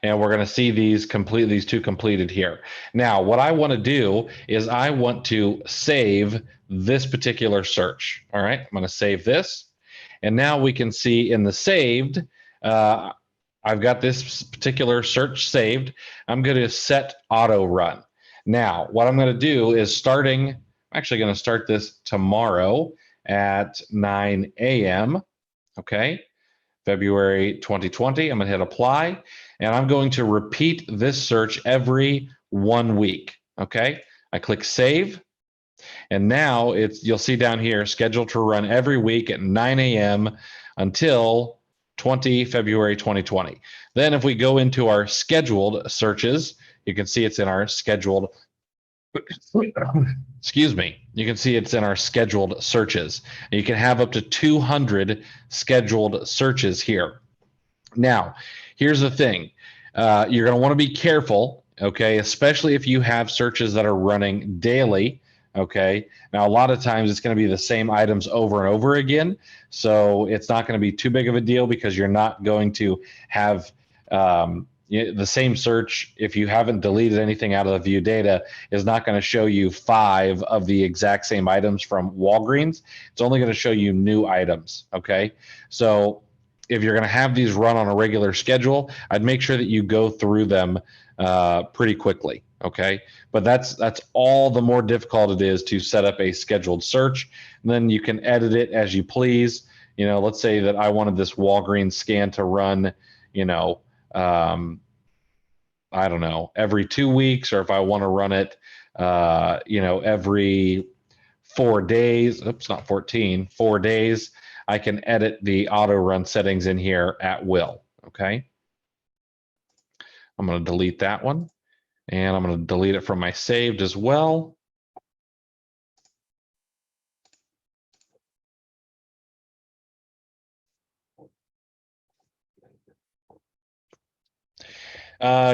And we're going to see these two completed here. Now, what I want to do is I want to save this particular search. All right, I'm going to save this. And now we can see in the saved, I've got this particular search saved. I'm going to set auto run. Now, what I'm going to do is I'm actually going to start this tomorrow at 9 a.m. Okay, February 2020. I'm going to hit apply, and I'm going to repeat this search every 1 week. Okay, I click save, and now you'll see down here scheduled to run every week at 9 a.m. until February 2020. Then if we go into our scheduled searches, you can see it's in our scheduled excuse me, you can see it's in our scheduled searches. You can have up to 200 scheduled searches here. Now, here's the thing. You're going to want to be careful, okay, especially if you have searches that are running daily, okay? Now, a lot of times it's going to be the same items over and over again, so it's not going to be too big of a deal because you're not going to have the same search, if you haven't deleted anything out of the view data, is not going to show you 5 of the exact same items from Walgreens. It's only going to show you new items, okay? So if you're going to have these run on a regular schedule, I'd make sure that you go through them pretty quickly, okay? But that's all the more difficult it is to set up a scheduled search. And then you can edit it as you please. You know, let's say that I wanted this Walgreens scan to run, you know, I don't know, every 2 weeks, or if I want to run it, you know, every 4 days, oops, not 14, 4 days, I can edit the auto run settings in here at will, okay? I'm going to delete that one, and I'm going to delete it from my saved as well.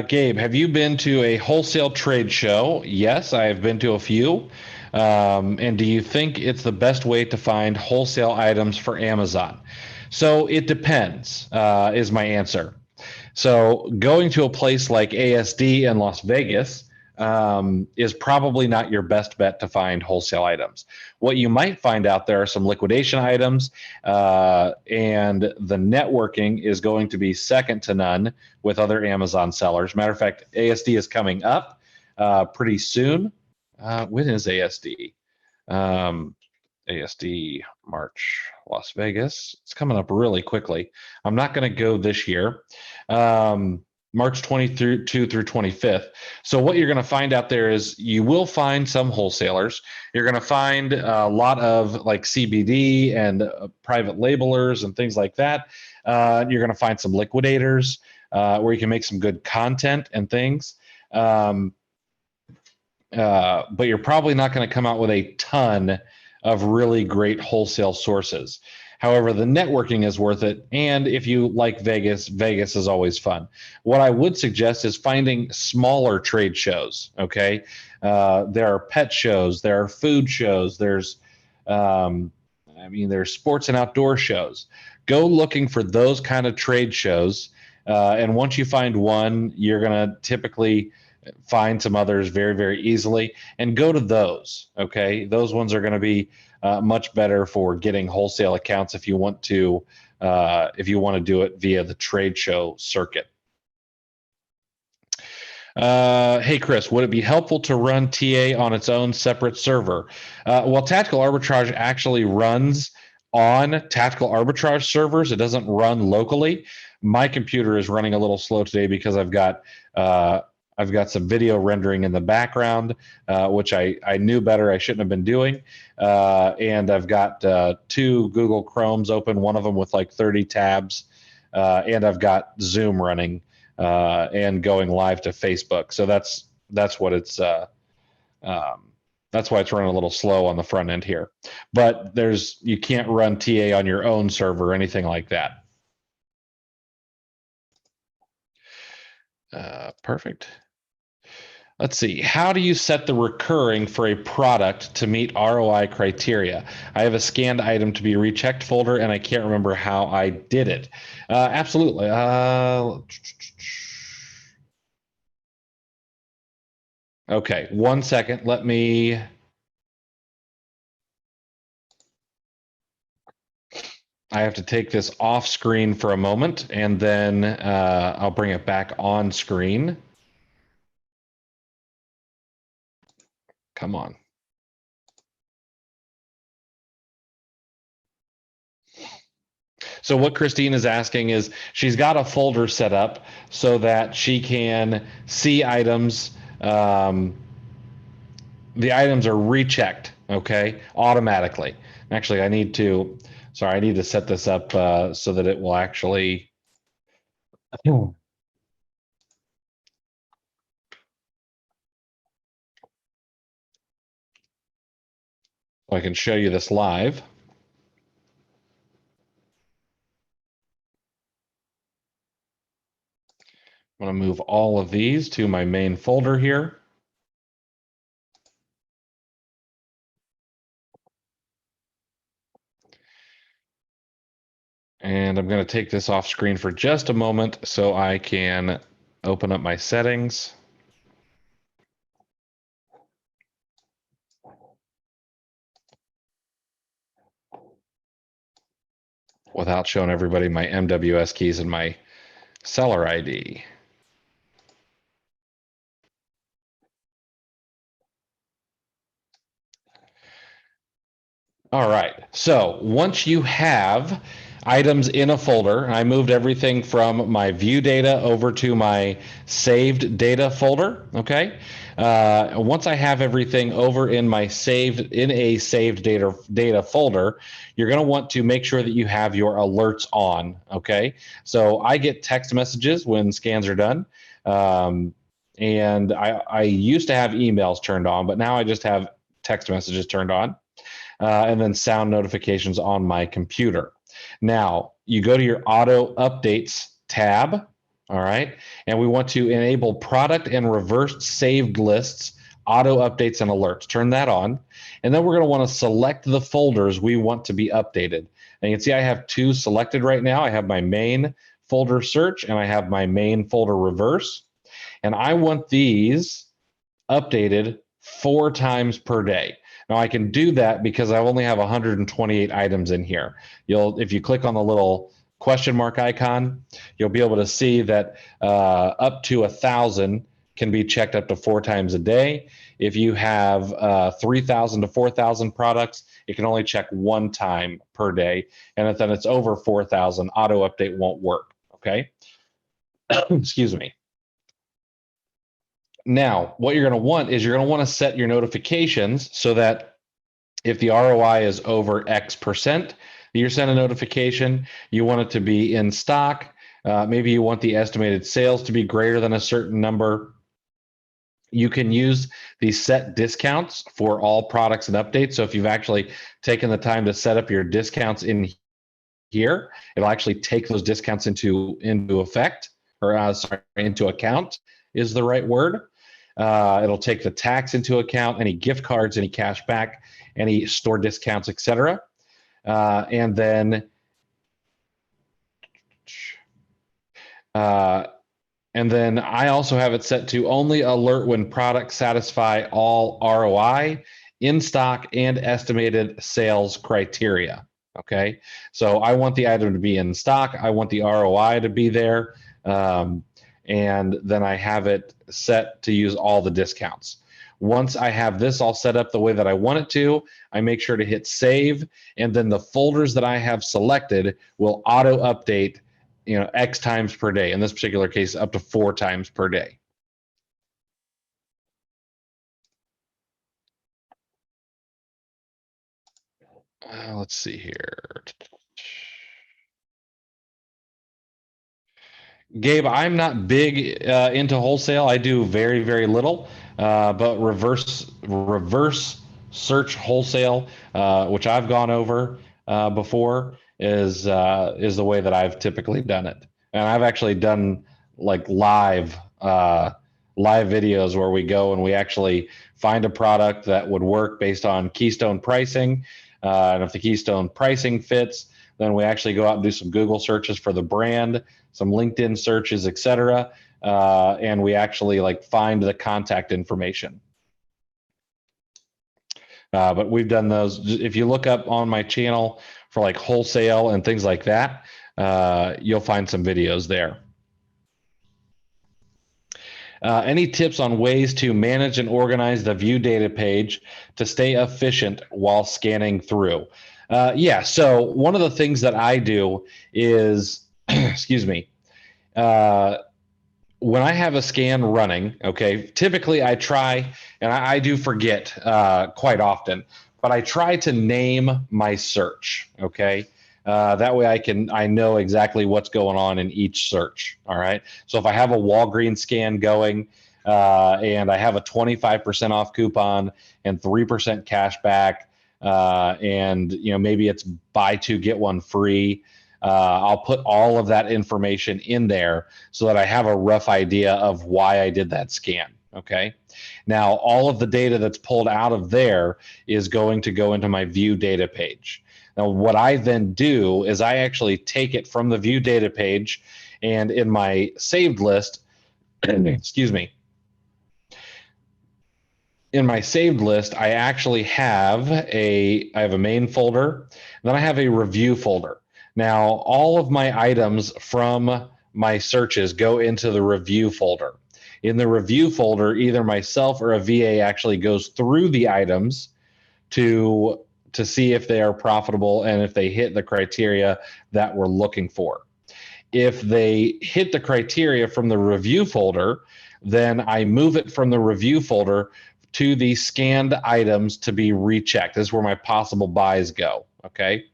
Gabe, have you been to a wholesale trade show? Yes, I have been to a few. And do you think it's the best way to find wholesale items for Amazon? So it depends, is my answer. So going to a place like ASD in Las Vegas is probably not your best bet to find wholesale items. What you might find out there are some liquidation items, and the networking is going to be second to none with other Amazon sellers. Matter of fact, ASD is coming up pretty soon. When is ASD? ASD March, Las Vegas. It's coming up really quickly. I'm not going to go this year. March 22 through 25th. So what you're going to find out there is you will find some wholesalers. You're going to find a lot of like CBD and private labelers and things like that. You're going to find some liquidators where you can make some good content and things. But you're probably not going to come out with a ton of really great wholesale sources. However, the networking is worth it. And if you like Vegas, Vegas is always fun. What I would suggest is finding smaller trade shows. Okay. There are pet shows, there are food shows, there's sports and outdoor shows. Go looking for those kind of trade shows. And once you find one, you're going to typically find some others very, very easily, and go to those. Okay, those ones are going to be much better for getting wholesale accounts if you want to do it via the trade show circuit. Hey Chris, would it be helpful to run TA on its own separate server? Well, Tactical Arbitrage actually runs on Tactical Arbitrage servers. It doesn't run locally. My computer is running a little slow today because I've got some video rendering in the background, which I knew better. I shouldn't have been doing. And I've got 2 Google Chromes open, one of them with like 30 tabs. And I've got Zoom running and going live to Facebook. So that's what it's that's why it's running a little slow on the front end here. But you can't run TA on your own server or anything like that. Perfect. Let's see. How do you set the recurring for a product to meet ROI criteria? I have a scanned item to be rechecked folder, and I can't remember how I did it. Absolutely. Okay, 1 second. Let me. I have to take this off screen for a moment, and then I'll bring it back on screen. Come on. So what Christine is asking is she's got a folder set up so that she can see items. The items are rechecked, okay, automatically. Actually, I need to set this up so that it will actually. I can show you this live. I'm going to move all of these to my main folder here. And I'm going to take this off screen for just a moment so I can open up my settings. Without showing everybody my MWS keys and my seller ID. All right. So once you have items in a folder, I moved everything from my view data over to my saved data folder. Okay. Once I have everything over in my saved data folder, you're going to want to make sure that you have your alerts on. Okay. So I get text messages when scans are done. And I used to have emails turned on, but now I just have text messages turned on. And then sound notifications on my computer. Now, you go to your auto updates tab, all right, and we want to enable product and reverse saved lists, auto updates and alerts. Turn that on, and then we're going to want to select the folders we want to be updated. And you can see I have two selected right now. I have my main folder search and I have my main folder reverse, and I want these updated 4 times per day. Now I can do that because I only have 128 items in here. If you click on the little question mark icon, you'll be able to see that up to 1,000 can be checked up to 4 times a day. If you have 3,000 to 4,000 products, it can only check 1 time per day. And if then it's over 4,000, auto update won't work. Okay. Excuse me. Now, what you're going to want is you're going to want to set your notifications so that if the ROI is over X percent, you're sent a notification. You want it to be in stock. Maybe you want the estimated sales to be greater than a certain number. You can use these set discounts for all products and updates. So if you've actually taken the time to set up your discounts in here, it'll actually take those discounts into effect, or into account is the right word. It'll take the tax into account, any gift cards, any cash back, any store discounts, etc. And then I also have it set to only alert when products satisfy all ROI, in stock, and estimated sales criteria. Okay, so I want the item to be in stock. I want the ROI to be there. And then I have it set to use all the discounts. Once I have this all set up the way that I want it to, I make sure to hit save, and then the folders that I have selected will auto update, X times per day. In this particular case, up to 4 times per day. Let's see here. Gabe, I'm not big into wholesale. I do very, very little, but reverse search wholesale, which I've gone over before, is the way that I've typically done it. And I've actually done like live live videos where we go and we actually find a product that would work based on keystone pricing. And if the keystone pricing fits, then we actually go out and do some Google searches for the brand, some LinkedIn searches, etc. And we actually like find the contact information. But we've done those. If you look up on my channel for like wholesale and things like that, you'll find some videos there. Any tips on ways to manage and organize the view data page to stay efficient while scanning through? Yeah, so one of the things that I do is, excuse me, when I have a scan running, okay, typically I try, and I do forget quite often, but I try to name my search, okay? That way I know exactly what's going on in each search, all right? So if I have a Walgreens scan going and I have a 25% off coupon and 3% cash back, and maybe it's buy two, get one free, I'll put all of that information in there so that I have a rough idea of why I did that scan. Okay. Now, all of the data that's pulled out of there is going to go into my view data page. Now, what I then do is I actually take it from the view data page, and in my saved list, excuse me, in my saved list, I actually have a main folder, then I have a review folder. Now, all of my items from my searches go into the review folder. In the review folder, either myself or a VA actually goes through the items to see if they are profitable and if they hit the criteria that we're looking for. If they hit the criteria from the review folder, then I move it from the review folder to the scanned items to be rechecked. This is where my possible buys go. Okay.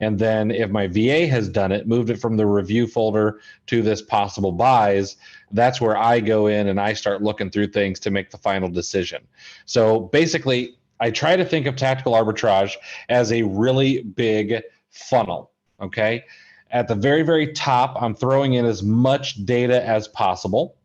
And then if my VA has done it, moved it from the review folder to this possible buys, that's where I go in and I start looking through things to make the final decision. So basically, I try to think of tactical arbitrage as a really big funnel. Okay. At the very, very top, I'm throwing in as much data as possible.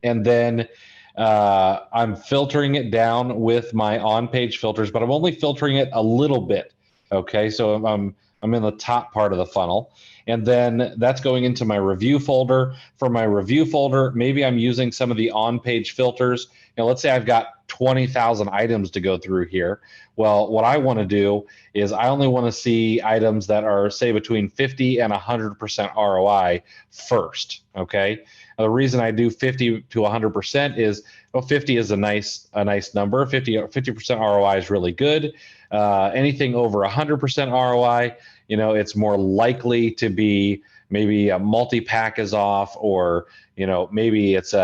And then I'm filtering it down with my on-page filters, but I'm only filtering it a little bit. Okay, so I'm in the top part of the funnel, and then that's going into my review folder. For my review folder, maybe I'm using some of the on-page filters. Let's say I've got 20,000 items to go through here. Well, what I want to do is I only want to see items that are, say, between 50 and 100% ROI first. Okay. The reason I do 50 to 100% is 50 is a nice number. 50% ROI is really good. Anything over 100% ROI, it's more likely to be maybe a multi-pack is off, or maybe it's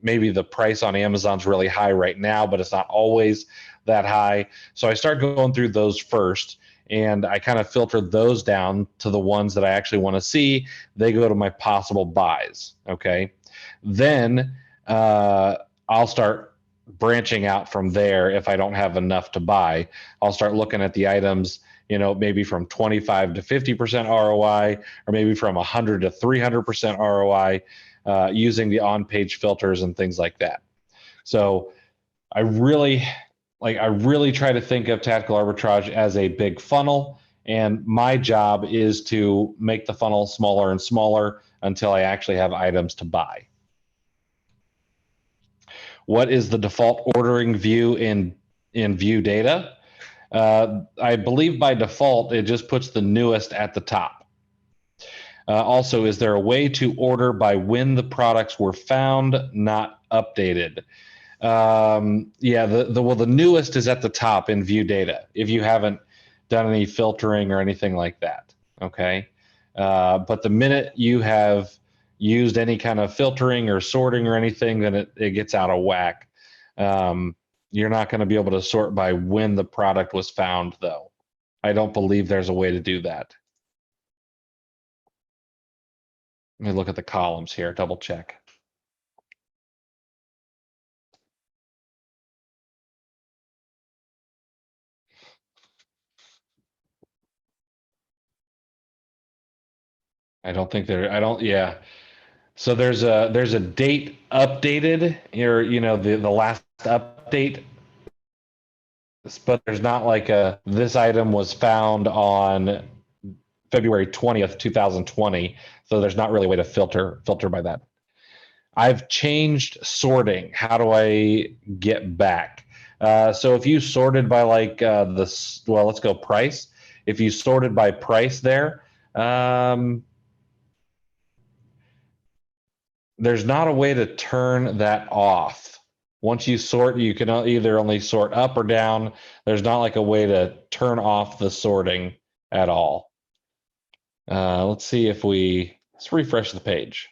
maybe the price on Amazon's really high right now, but it's not always that high. So I start going through those first, and I kind of filter those down to the ones that I actually want to see. They go to my possible buys. Okay. Then I'll start branching out from there. If I don't have enough to buy, I'll start looking at the items, maybe from 25 to 50% ROI, or maybe from 100 to 300% ROI, using the on-page filters and things like that. So I really try to think of tactical arbitrage as a big funnel, and my job is to make the funnel smaller and smaller until I actually have items to buy. What is the default ordering view in view data? I believe by default it just puts the newest at the top. Also, is there a way to order by when the products were found, not updated? Yeah, the newest is at the top in view data if you haven't done any filtering or anything like that. Okay. But the minute you have used any kind of filtering or sorting or anything, then it gets out of whack. You're not going to be able to sort by when the product was found, though. I don't believe there's a way to do that. Let me look at the columns here, double check. I don't think there, I don't, yeah. So there's a date updated, or the last update, but there's not like a this item was found on February 20th, 2020. So there's not really a way to filter by that. I've changed sorting. How do I get back? So if you sorted by like this, well, let's go price. If you sorted by price there, there's not a way to turn that off. Once you sort, you can either only sort up or down. There's not like a way to turn off the sorting at all. Let's see if let's refresh the page.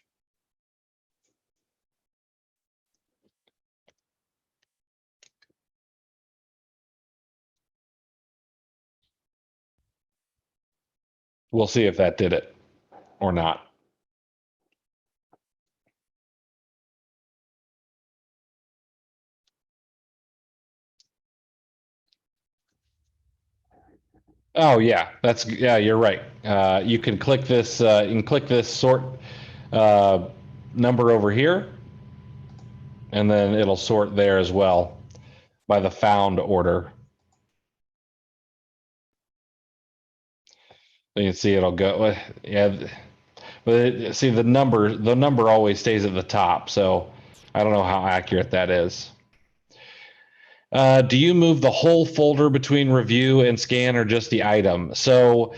We'll see if that did it or not. Oh yeah, yeah, you're right. You can click this. You can click this sort uh, number over here, and then it'll sort there as well by the found order. You can see it'll go. Yeah, but see the number always stays at the top. So I don't know how accurate that is. Do you move the whole folder between review and scan, or just the item? So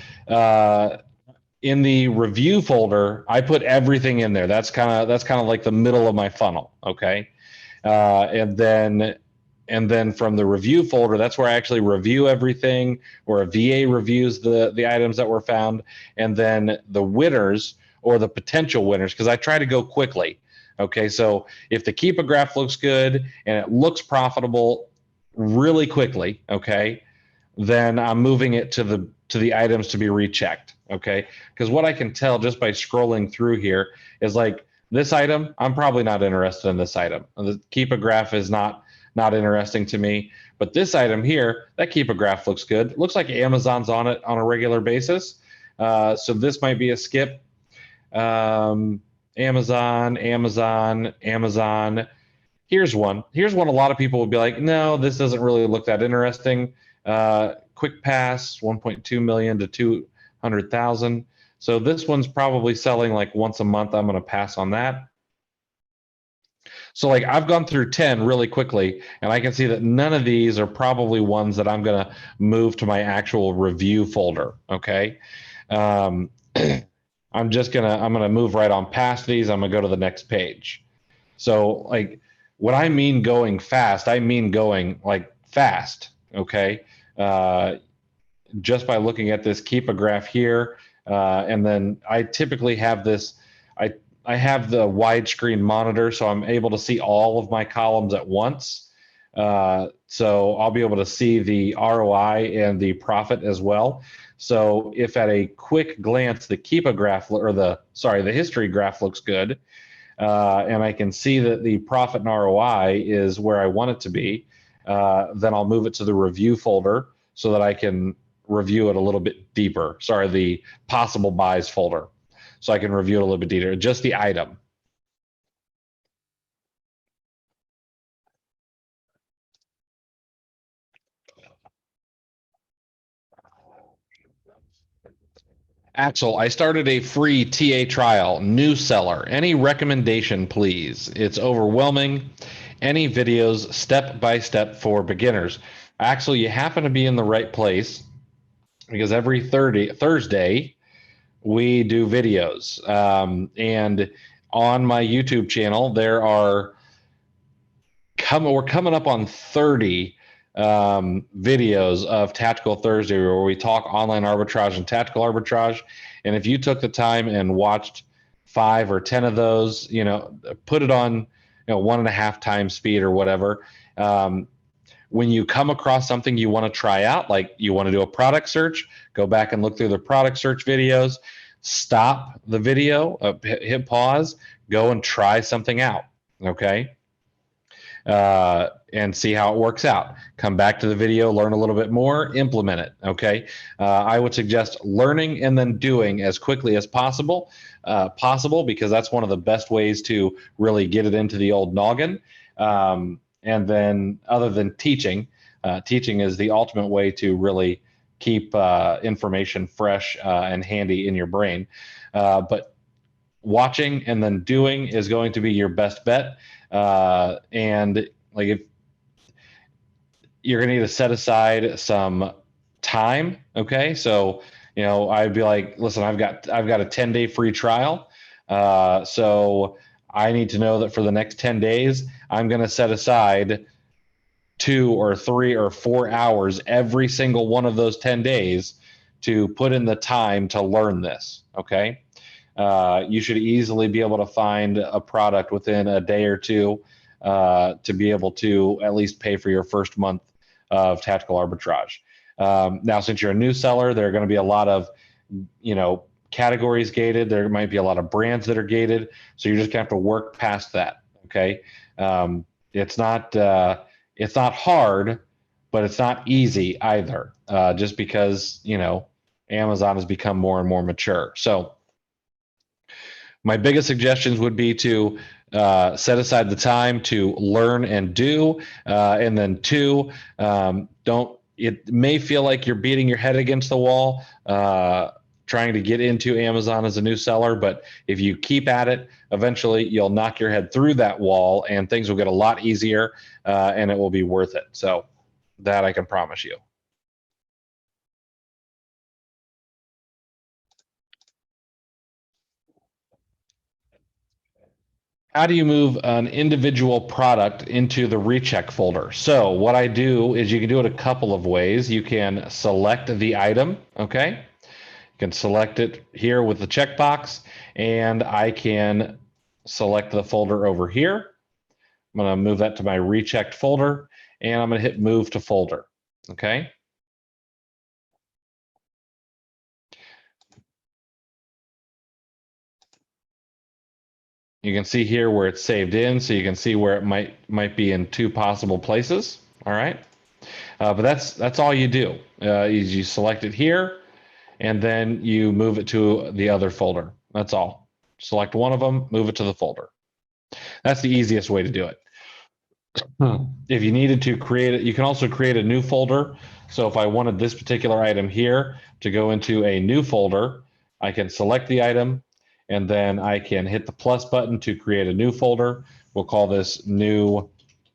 in the review folder, I put everything in there. That's kind of like the middle of my funnel. Okay, and then from the review folder, that's where I actually review everything, or a VA reviews the items that were found, and then the winners or the potential winners, because I try to go quickly. Okay, so if the keep a graph looks good and it looks profitable really quickly, okay, then I'm moving it to the items to be rechecked. Okay, because what I can tell just by scrolling through here is like this item, I'm probably not interested in this item. The keep a graph is not interesting to me. But this item here, that keep a graph looks good. It looks like Amazon's on it on a regular basis. So this might be a skip. Amazon, Amazon, Amazon. Here's one. Here's one a lot of people would be like, no, this doesn't really look that interesting. Quick Pass, 1.2 million to 200,000. So this one's probably selling like once a month. I'm going to pass on that. So like I've gone through 10 really quickly, and I can see that none of these are probably ones that I'm going to move to my actual review folder. Okay. I'm going to move right on past these. I'm going to go to the next page. So like when I mean going fast, I mean going like fast. Okay. Just by looking at this keep a graph here. And then I typically have this, I have the widescreen monitor, so I'm able to see all of my columns at once. So I'll be able to see the ROI and the profit as well. So if at a quick glance the keep a graph or the history graph looks good, and I can see that the profit and ROI is where I want it to be, then I'll move it to the review folder so that I can review it a little bit deeper. Sorry, the possible buys folder. So I can review it a little bit deeper, just the item. Axel, I started a free TA trial, new seller. Any recommendation, please? It's overwhelming. Any videos step by step for beginners? Axel, you happen to be in the right place because every Thursday we do videos. And on my YouTube channel, we're coming up on 30 videos of Tactical Thursday where we talk online arbitrage and tactical arbitrage. And if you took the time and watched 5 or 10 of those, put it on 1.5 times speed or whatever. When you come across something you want to try out, like you want to do a product search, go back and look through the product search videos, stop the video, hit pause, go and try something out. Okay. and see how it works out. Come back to the video, learn a little bit more, implement it. Okay. I would suggest learning and then doing as quickly as possible, because that's one of the best ways to really get it into the old noggin. And then, other than teaching, teaching is the ultimate way to really keep information fresh and handy in your brain. But watching and then doing is going to be your best bet. And like, if you're going to need to set aside some time, okay? So, I'd be like, listen, I've got a 10-day free trial. So I need to know that for the next 10 days, I'm going to set aside 2 or 3 or 4 hours every single one of those 10 days to put in the time to learn this. Okay. You should easily be able to find a product within a day or two to be able to at least pay for your first month of tactical arbitrage. Now, since you're a new seller, there are going to be a lot of, categories gated. There might be a lot of brands that are gated. So you're just going to have to work past that. Okay. It's not hard, but it's not easy either, just because, Amazon has become more and more mature. So my biggest suggestions would be to set aside the time to learn and do, and then 2, it may feel like you're beating your head against the wall, trying to get into Amazon as a new seller, but if you keep at it, eventually you'll knock your head through that wall and things will get a lot easier, and it will be worth it. So that I can promise you. How do you move an individual product into the recheck folder? So what I do is, you can do it a couple of ways. You can select the item, okay? You can select it here with the checkbox, and I can select the folder over here. I'm going to move that to my rechecked folder, and I'm going to hit move to folder, okay? You can see here where it's saved in, so you can see where it might be in 2 possible places. All right, but that's all you do. Is you select it here, and then you move it to the other folder. That's all. Select one of them, move it to the folder. That's the easiest way to do it. If you needed to create it, you can also create a new folder. So if I wanted this particular item here to go into a new folder, I can select the item, and then I can hit the plus button to create a new folder. We'll call this new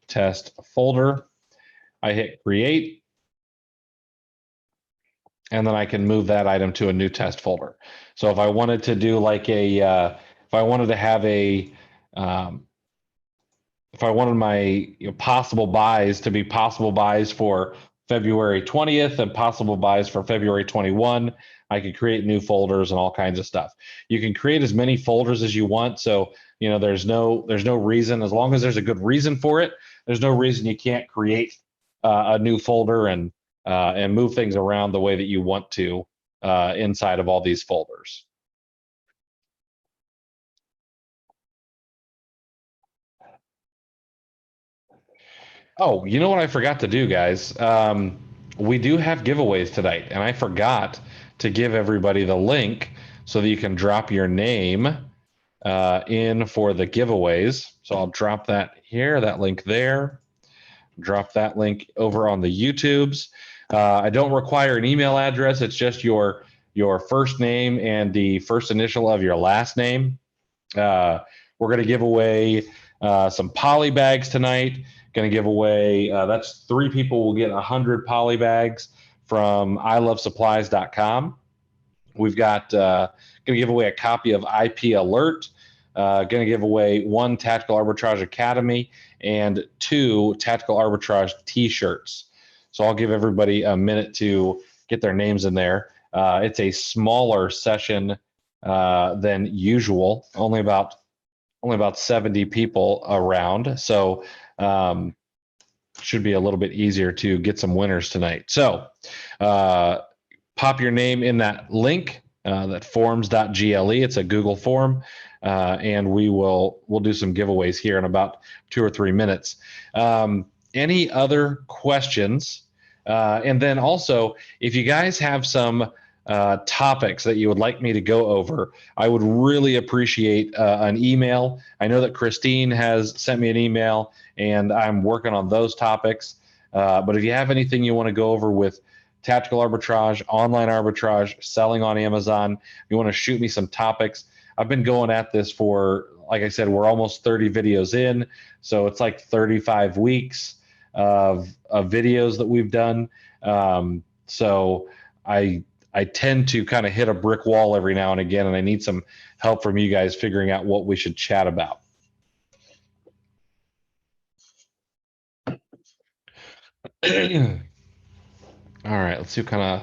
test folder. I hit create, and then I can move that item to a new test folder. So if I wanted to do like if I wanted to have if I wanted my possible buys to be possible buys for February 20th and possible buys for February 21, I could create new folders and all kinds of stuff. You can create as many folders as you want. So, there's no reason, as long as there's a good reason for it, there's no reason you can't create a new folder and move things around the way that you want to inside of all these folders. Oh, you know what I forgot to do, guys? We do have giveaways tonight, and I forgot to give everybody the link so that you can drop your name in for the giveaways. So I'll drop that here, that link there. Drop that link over on the YouTubes. I don't require an email address. It's just your first name and the first initial of your last name. We're going to give away some poly bags tonight. Going to give away, that's 3 people will get 100 poly bags from ilovesupplies.com. We've got going to give away a copy of IP Alert. Going to give away 1 Tactical Arbitrage Academy and 2 Tactical Arbitrage t-shirts. So I'll give everybody a minute to get their names in there. It's a smaller session than usual, only about 70 people around. So should be a little bit easier to get some winners tonight. So pop your name in that link, that forms.gle. It's a Google form. and we'll do some giveaways here in about 2 or 3 minutes. Any other questions? And then also, if you guys have some topics that you would like me to go over, I would really appreciate an email. I know that Christine has sent me an email, and I'm working on those topics. But if you have anything you want to go over with tactical arbitrage, online arbitrage, selling on Amazon, you want to shoot me some topics. I've been going at this for, like I said, we're almost 30 videos in, so it's like 35 weeks of videos that we've done. So I tend to kind of hit a brick wall every now and again, and I need some help from you guys figuring out what we should chat about. All right, let's see what kind of,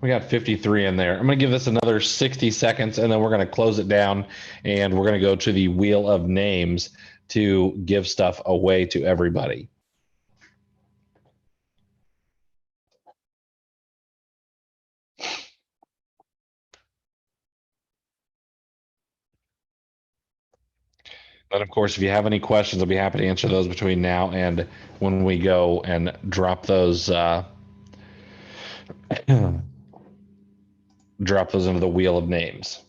we got 53 in there. I'm going to give this another 60 seconds, and then we're going to close it down, and we're going to go to the wheel of names to give stuff away to everybody. And of course, if you have any questions, I'll be happy to answer those between now and when we go and drop those drop those into the wheel of names.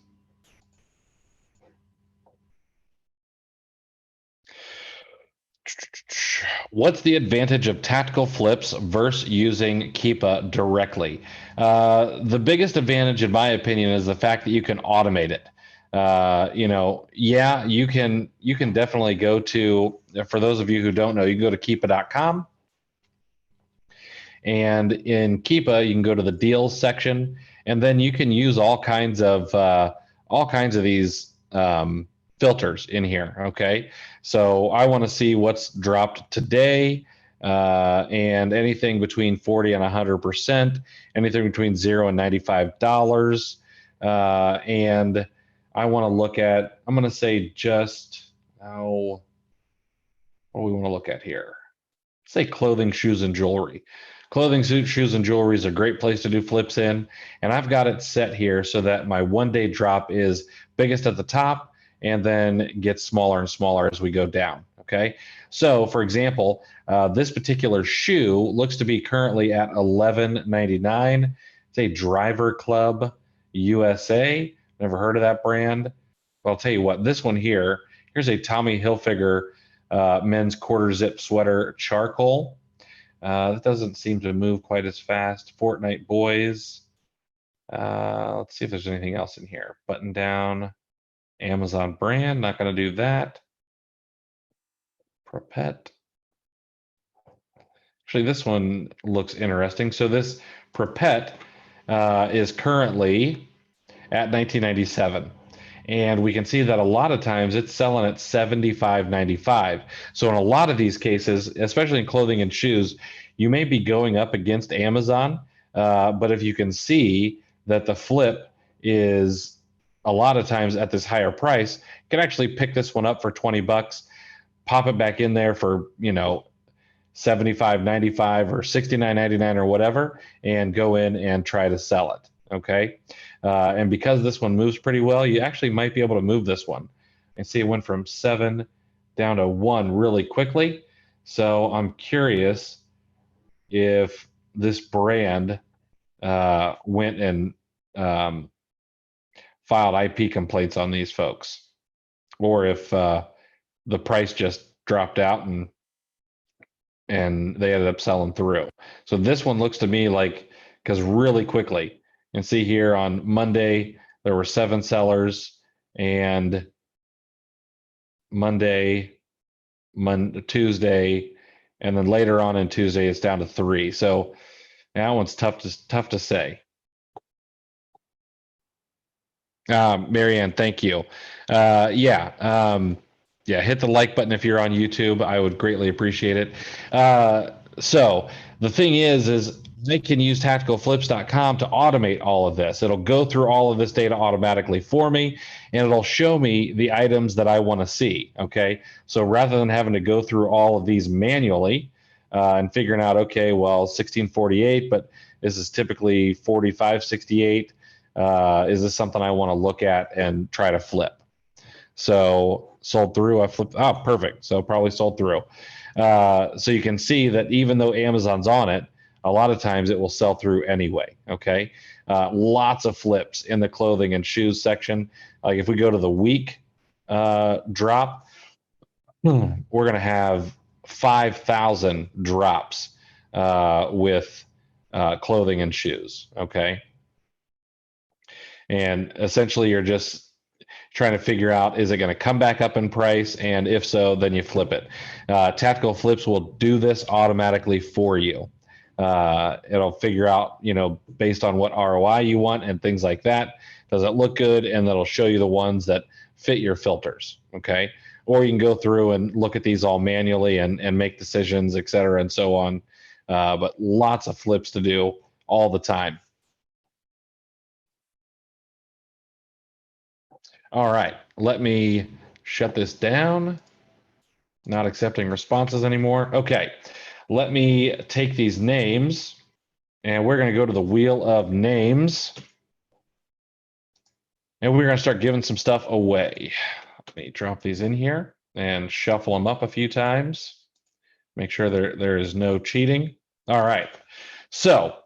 What's the advantage of tactical flips versus using Keepa directly? The biggest advantage, in my opinion, is the fact that you can automate it. Yeah, you can definitely go to, for those of you who don't know, you can go to keepa.com. And in Keepa, you can go to the deals section, and then you can use all kinds of these filters in here. Okay, so I want to see what's dropped today, and anything between 40 and 100%, anything between $0 and $95, and I want to look at. I'm going to say just how. What do we want to look at here? Say clothing, shoes, and jewelry. Clothing, shoes, and jewelry is a great place to do flips in. And I've got it set here so that my 1 day drop is biggest at the top and then gets smaller and smaller as we go down. Okay. So for example, this particular shoe looks to be currently at $11.99. It's a Driver Club USA. Never heard of that brand. But I'll tell you what, this one here, here's a Tommy Hilfiger men's quarter zip sweater charcoal. That doesn't seem to move quite as fast. Fortnite boys. Let's see if there's anything else in here. Button down, Amazon brand. Not going to do that. Propet. Actually, this one looks interesting. So this Propet is currently at $19.97. And we can see that a lot of times it's selling at $75.95. So in a lot of these cases, especially in clothing and shoes, you may be going up against Amazon. But if you can see that the flip is a lot of times at this higher price, you can actually pick this one up for 20 bucks, pop it back in there for, $75.95 or $69.99 or whatever, and go in and try to sell it. Okay. And because this one moves pretty well, you actually might be able to move this one. And see, it went from 7 down to 1 really quickly. So I'm curious if this brand went and filed IP complaints on these folks, or if the price just dropped out and they ended up selling through. So this one looks to me like, because really quickly, and see here on Monday, there were 7 sellers, and Tuesday, and then later on in Tuesday, it's down to 3. So that one's tough to say. Marianne, thank you. Yeah, hit the like button if you're on YouTube. I would greatly appreciate it. So the thing is they can use tacticalflips.com to automate all of this. It'll go through all of this data automatically for me, and it'll show me the items that I want to see. Okay, so rather than having to go through all of these manually and figuring out, okay, well, 1648, but this is typically 4568. Is this something I want to look at and try to flip? So sold through. I flipped. Oh, perfect. So probably sold through. So you can see that even though Amazon's on it, a lot of times it will sell through anyway. Okay. Lots of flips in the clothing and shoes section. Like if we go to the week drop, we're going to have 5,000 drops with clothing and shoes. Okay. And essentially, you're just trying to figure out, is it going to come back up in price? And if so, then you flip it. Tactical flips will do this automatically for you. It'll figure out, based on what ROI you want and things like that. Does it look good? And that'll show you the ones that fit your filters. Okay. Or you can go through and look at these all manually and make decisions, et cetera, and so on. But lots of flips to do all the time. All right, let me shut this down. Not accepting responses anymore. Okay, let me take these names and we're going to go to the wheel of names and we're going to start giving some stuff away. Let me drop these in here and shuffle them up a few times. Make sure there is no cheating. All right, so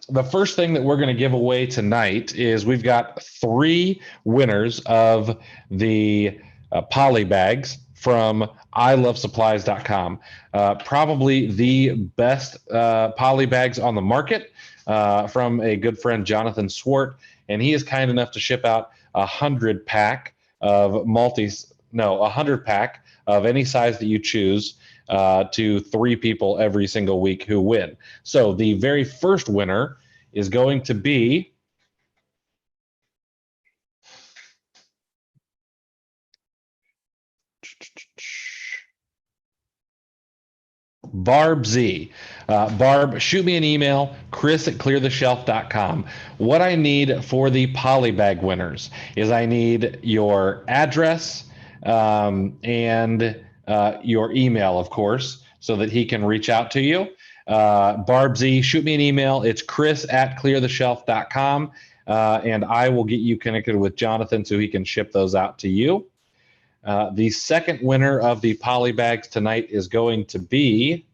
the first thing that we're going to give away tonight is we've got 3 winners of the poly bags from ilovesupplies.com. Probably the best poly bags on the market from a good friend, Jonathan Swart. And he is kind enough to ship out 100 pack of 100 pack of any size that you choose to 3 people every single week who win. So the very first winner is going to be Barb Z. Barb, shoot me an email, chris@cleartheshelf.com. What I need for the polybag winners is I need your address and your email, of course, so that he can reach out to you. Barb Z, shoot me an email. It's chris@cleartheshelf.com, and I will get you connected with Jonathan so he can ship those out to you. The second winner of the poly bags tonight is going to be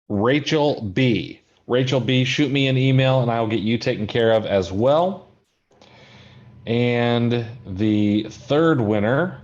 Rachel B. Rachel B, shoot me an email and I'll get you taken care of as well. And the third winner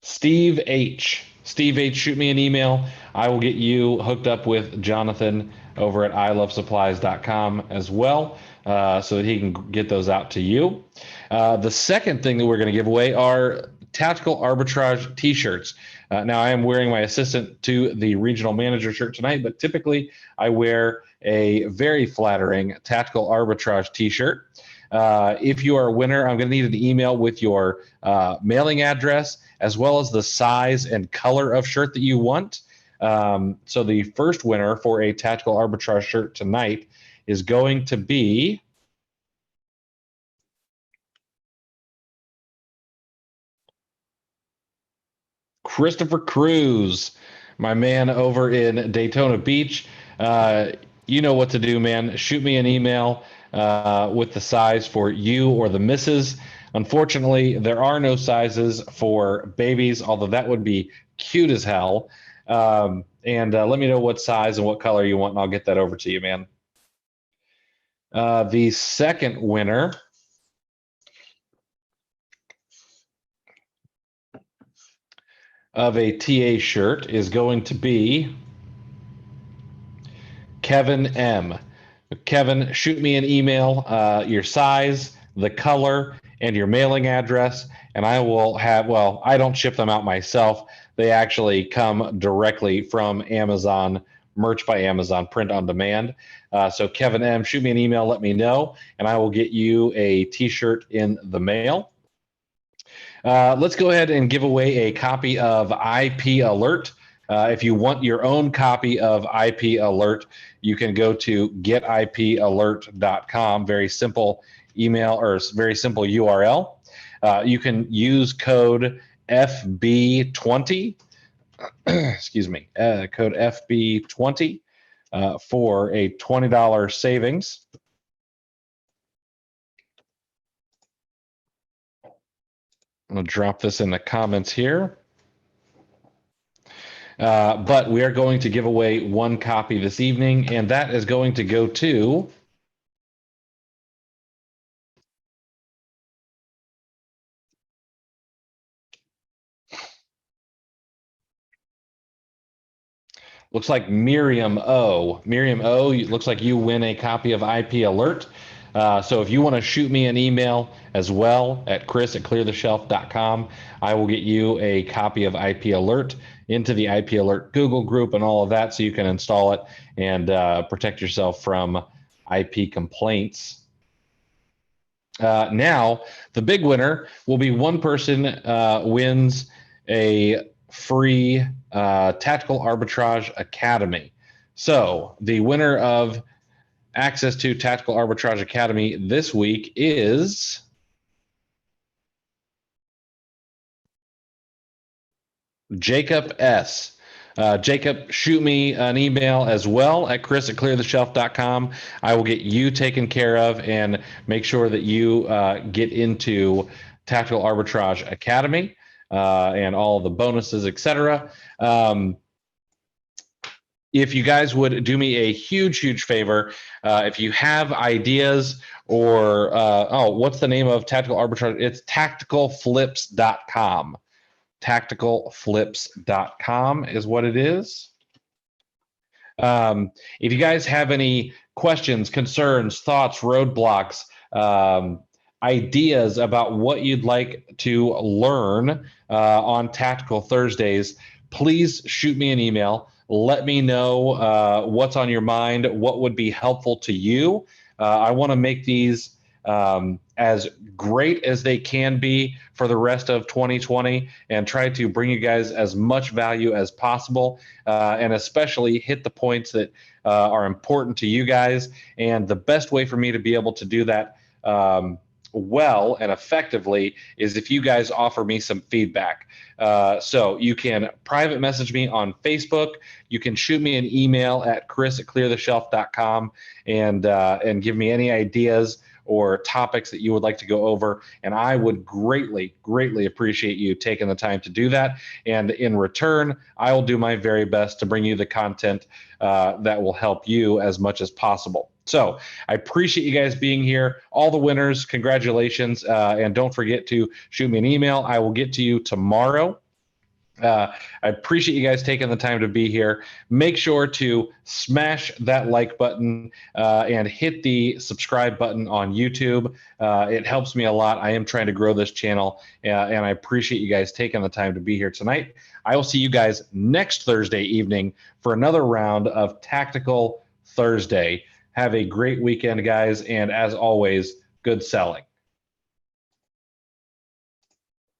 Steve H. Steve H, shoot me an email. I will get you hooked up with Jonathan over at ilovesupplies.com as well, so that he can get those out to you. The second thing that we're going to give away are Tactical Arbitrage t-shirts. Now, I am wearing my assistant to the regional manager shirt tonight, but typically I wear a very flattering Tactical Arbitrage t-shirt. If you are a winner, I'm going to need an email with your mailing address as well as the size and color of shirt that you want. So the first winner for a Tactical Arbitrage shirt tonight is going to be Christopher Cruz, my man over in Daytona Beach. You know what to do, man. Shoot me an email with the size for you or the missus. Unfortunately, there are no sizes for babies, although that would be cute as hell. And let me know what size and what color you want, and I'll get that over to you, man. The second winner of a TA shirt is going to be Kevin M. Kevin, shoot me an email, your size, the color, and your mailing address, and I will have, well, I don't ship them out myself. They actually come directly from Amazon, Merch by Amazon, print on demand. So Kevin M, shoot me an email, let me know, and I will get you a t-shirt in the mail. Let's go ahead and give away a copy of IP Alert. If you want your own copy of IP Alert, you can go to getipalert.com. Very simple email or very simple URL. You can use code FB20, excuse me, code FB20 for a $20 savings. I'm going to drop this in the comments here. But we are going to give away one copy this evening, and that is going to go to looks like Miriam O. Miriam O, looks like you win a copy of IP Alert. So if you want to shoot me an email as well at chris@cleartheshelf.com, I will get you a copy of IP Alert into the IP Alert Google group and all of that so you can install it and protect yourself from IP complaints. Now, the big winner will be one person wins a free Tactical Arbitrage Academy. So the winner of access to Tactical Arbitrage Academy this week is Jacob S. Jacob, shoot me an email as well at chris@cleartheshelf.com. I will get you taken care of and make sure that you get into Tactical Arbitrage Academy and all the bonuses, etc. If you guys would do me a huge favor, if you have ideas or, what's the name of Tactical Arbitrage? It's tacticalflips.com. Tacticalflips.com is what it is. If you guys have any questions, concerns, thoughts, roadblocks, ideas about what you'd like to learn on Tactical Thursdays, please shoot me an email. Let me know what's on your mind, what would be helpful to you. I want to make these as great as they can be for the rest of 2020 and try to bring you guys as much value as possible and especially hit the points that are important to you guys. And the best way for me to be able to do that well and effectively is if you guys offer me some feedback. So you can private message me on Facebook. You can shoot me an email at chris@cleartheshelf.com and give me any ideas or topics that you would like to go over. And I would greatly appreciate you taking the time to do that. And in return, I will do my very best to bring you the content that will help you as much as possible. So I appreciate you guys being here. All the winners, congratulations. And don't forget to shoot me an email. I will get to you tomorrow. I appreciate you guys taking the time to be here. Make sure to smash that like button and hit the subscribe button on YouTube. It helps me a lot. I am trying to grow this channel, and I appreciate you guys taking the time to be here tonight. I will see you guys next Thursday evening for another round of Tactical Thursday. Have a great weekend, guys, and as always, good selling.